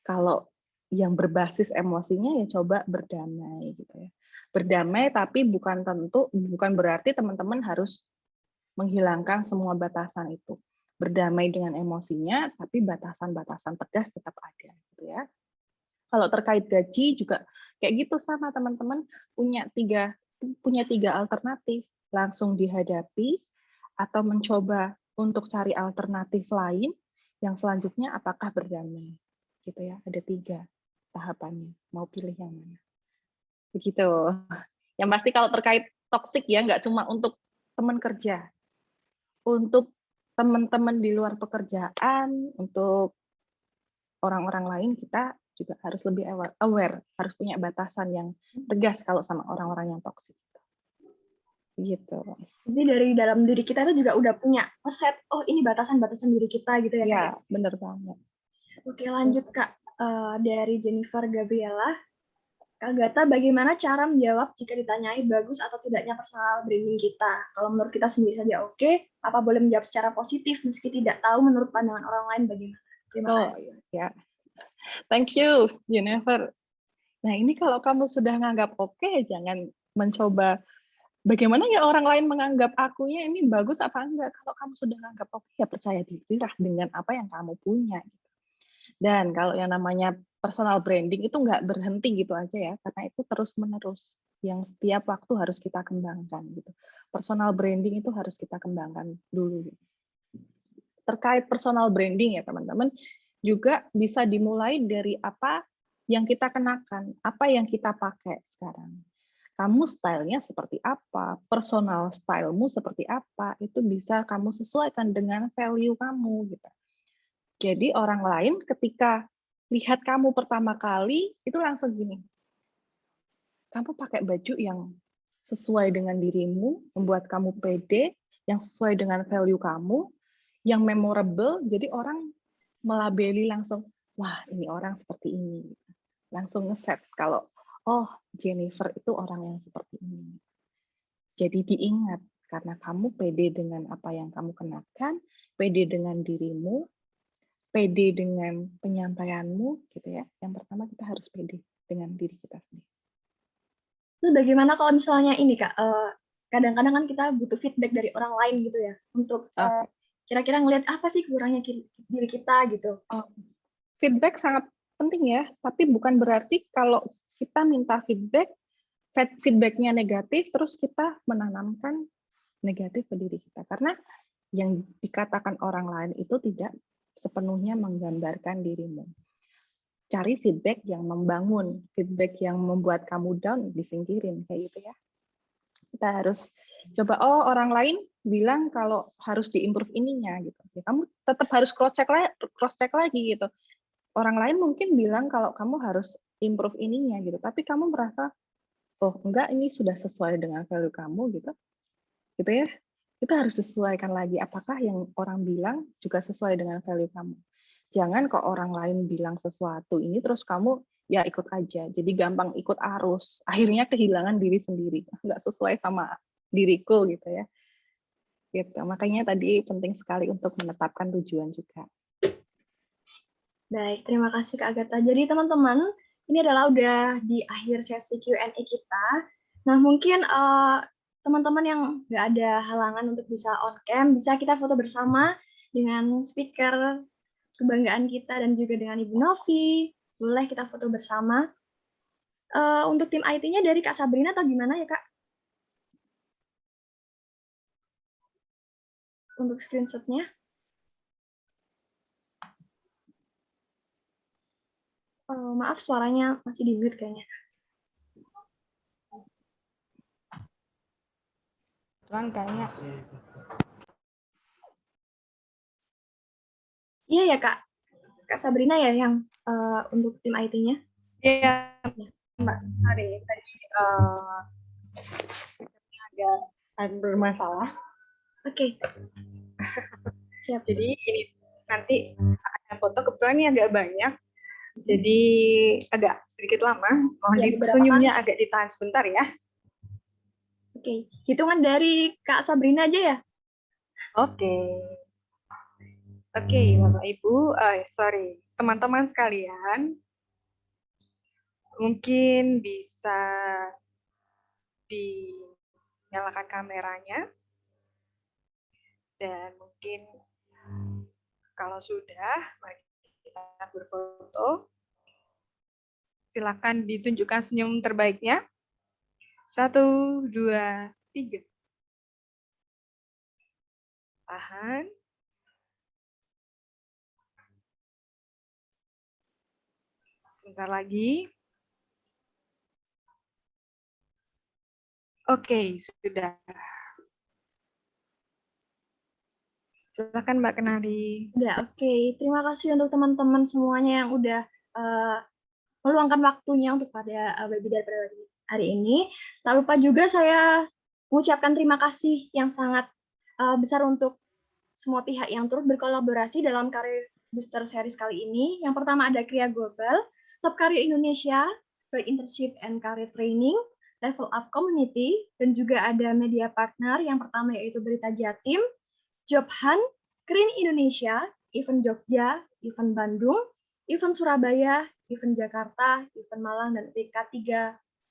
kalau yang berbasis emosinya ya coba berdamai, gitu ya. Berdamai tapi bukan berarti teman-teman harus menghilangkan semua batasan itu. Berdamai dengan emosinya, tapi batasan-batasan tegas tetap ada, gitu ya. Kalau terkait gaji juga kayak gitu sama teman-teman punya tiga alternatif, langsung dihadapi atau mencoba untuk cari alternatif lain yang selanjutnya apakah berdamai gitu ya. Ada 3 tahapannya, mau pilih yang mana begitu. Yang pasti kalau terkait toksik ya nggak cuma untuk teman kerja, untuk teman-teman di luar pekerjaan, untuk orang-orang lain, kita juga harus lebih aware, harus punya batasan yang tegas kalau sama orang-orang yang toksik. Gitu. Jadi dari dalam diri kita itu juga udah punya set, oh ini batasan-batasan diri kita gitu ya. Ya, benar banget. Oke, lanjut Kak. Dari Jennifer Gabriela. Kak Gata, bagaimana cara menjawab jika ditanyai bagus atau tidaknya personal branding kita? Kalau menurut kita sendiri saja oke, apa boleh menjawab secara positif meski tidak tahu menurut pandangan orang lain bagaimana? Terima kasih. Ya. Thank you, Jennifer. Nah, ini kalau kamu sudah menganggap oke, jangan mencoba bagaimana ya orang lain menganggap akunya ini bagus apa enggak. Kalau kamu sudah menganggap oke, ya percaya dirilah dengan apa yang kamu punya. Dan kalau yang namanya personal branding itu nggak berhenti gitu aja ya, karena itu terus-menerus yang setiap waktu harus kita kembangkan gitu. Personal branding itu harus kita kembangkan dulu. Terkait personal branding ya teman-teman, juga bisa dimulai dari apa yang kita kenakan, apa yang kita pakai sekarang. Kamu stylenya seperti apa, personal stylemu seperti apa, itu bisa kamu sesuaikan dengan value kamu gitu. Jadi orang lain ketika lihat kamu pertama kali itu langsung gini, kamu pakai baju yang sesuai dengan dirimu, membuat kamu pede, yang sesuai dengan value kamu, yang memorable, jadi orang melabeli langsung, wah ini orang seperti ini. Langsung ngeset kalau, oh Jennifer itu orang yang seperti ini. Jadi diingat, karena kamu pede dengan apa yang kamu kenakan, pede dengan dirimu, pede dengan penyampaianmu, gitu ya. Yang pertama kita harus pede dengan diri kita sendiri. Terus bagaimana kalau misalnya ini Kak, kadang-kadang kan kita butuh feedback dari orang lain gitu ya, untuk kira-kira ngelihat apa sih kurangnya diri kita gitu. Feedback sangat penting ya, tapi bukan berarti kalau kita minta feedbacknya negatif, terus kita menanamkan negatif ke diri kita. Karena yang dikatakan orang lain itu tidak sepenuhnya menggambarkan dirimu. Cari feedback yang membangun, feedback yang membuat kamu down, disingkirin, kayak gitu ya. Kita harus coba, oh orang lain bilang kalau harus diimprove ininya gitu. Ya, kamu tetap harus cross check lagi gitu. Orang lain mungkin bilang kalau kamu harus improve ininya gitu, tapi kamu merasa oh enggak, ini sudah sesuai dengan value kamu gitu ya. Kita harus sesuaikan lagi apakah yang orang bilang juga sesuai dengan value kamu. Jangan kok orang lain bilang sesuatu ini terus kamu ya ikut aja, jadi gampang ikut arus, akhirnya kehilangan diri sendiri, nggak sesuai sama diriku gitu ya. Gitu. Makanya tadi penting sekali untuk menetapkan tujuan juga. Baik, terima kasih Kak Agatha. Jadi teman-teman, ini adalah udah di akhir sesi Q&A kita. Nah mungkin teman-teman yang nggak ada halangan untuk bisa on cam, bisa kita foto bersama dengan speaker kebanggaan kita dan juga dengan Ibu Novi. Boleh kita foto bersama. Untuk tim IT-nya dari Kak Sabrina atau gimana ya Kak? Untuk screenshot-nya. Maaf, suaranya masih di mute kayaknya. Cuman kayaknya Iya ya Kak. Kak Sabrina ya yang untuk tim IT-nya. iya Mbak, sorry tadi agak bermasalah. Oke. Siap. Jadi ini nanti akan foto, kebetulan ini agak banyak, jadi agak sedikit lama. Mohon Ya, beberapa senyumnya kali. agak ditahan sebentar ya. Oke, hitungan dari Kak Sabrina aja ya. Oke, Bapak Ibu, teman-teman sekalian, mungkin bisa dinyalakan kameranya, dan mungkin kalau sudah, mari kita berfoto. Silakan ditunjukkan senyum terbaiknya. 1, 2, 3. Tahan. Sebentar lagi. Oke, sudah. Silakan Mbak Kenari. Ya, oke. Terima kasih untuk teman-teman semuanya yang udah meluangkan waktunya untuk pada webinar pada hari ini. Tak lupa juga saya mengucapkan terima kasih yang sangat besar untuk semua pihak yang turut berkolaborasi dalam Career Booster Series kali ini. Yang pertama ada Kria Global, Top Career Indonesia, Work Internship and Career Training, Level Up Community, dan juga ada media partner. Yang pertama yaitu Berita Jatim, Job Hunt, Green Indonesia, Event Jogja, Event Bandung, Event Surabaya, Event Jakarta, Event Malang, dan PK3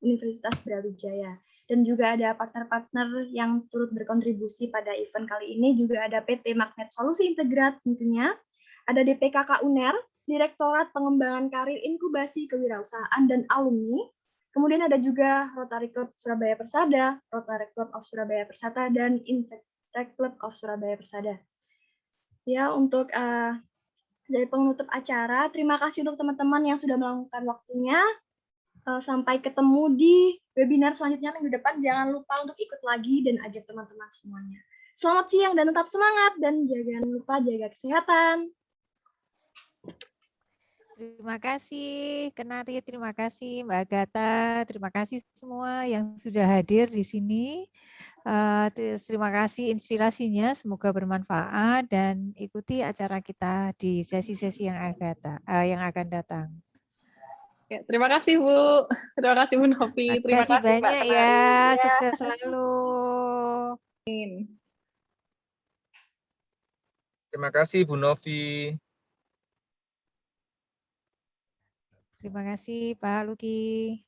Universitas Brawijaya. Dan juga ada partner-partner yang turut berkontribusi pada event kali ini, juga ada PT Magnet Solusi Integrat tentunya, ada DPKK UNER, Direktorat Pengembangan Karir Inkubasi Kewirausahaan dan Alumni, kemudian ada juga Rotary Club Surabaya Persada, Rotary Club of Surabaya Persada, dan Rotary Club of Surabaya Persada. Ya, untuk dari penutup acara, terima kasih untuk teman-teman yang sudah meluangkan waktunya. Sampai ketemu di webinar selanjutnya minggu depan. Jangan lupa untuk ikut lagi dan ajak teman-teman semuanya. Selamat siang dan tetap semangat, dan jangan lupa jaga kesehatan. Terima kasih Kenari, terima kasih Mbak Agatha, terima kasih semua yang sudah hadir di sini. Terima kasih inspirasinya, semoga bermanfaat dan ikuti acara kita di sesi-sesi yang akan datang. Ya, terima kasih Bu, terima kasih Bu Novi, terima kasih Mbak banyak Kenari. ya, sukses selalu. Terima kasih Bu Novi. Terima kasih Pak Luki.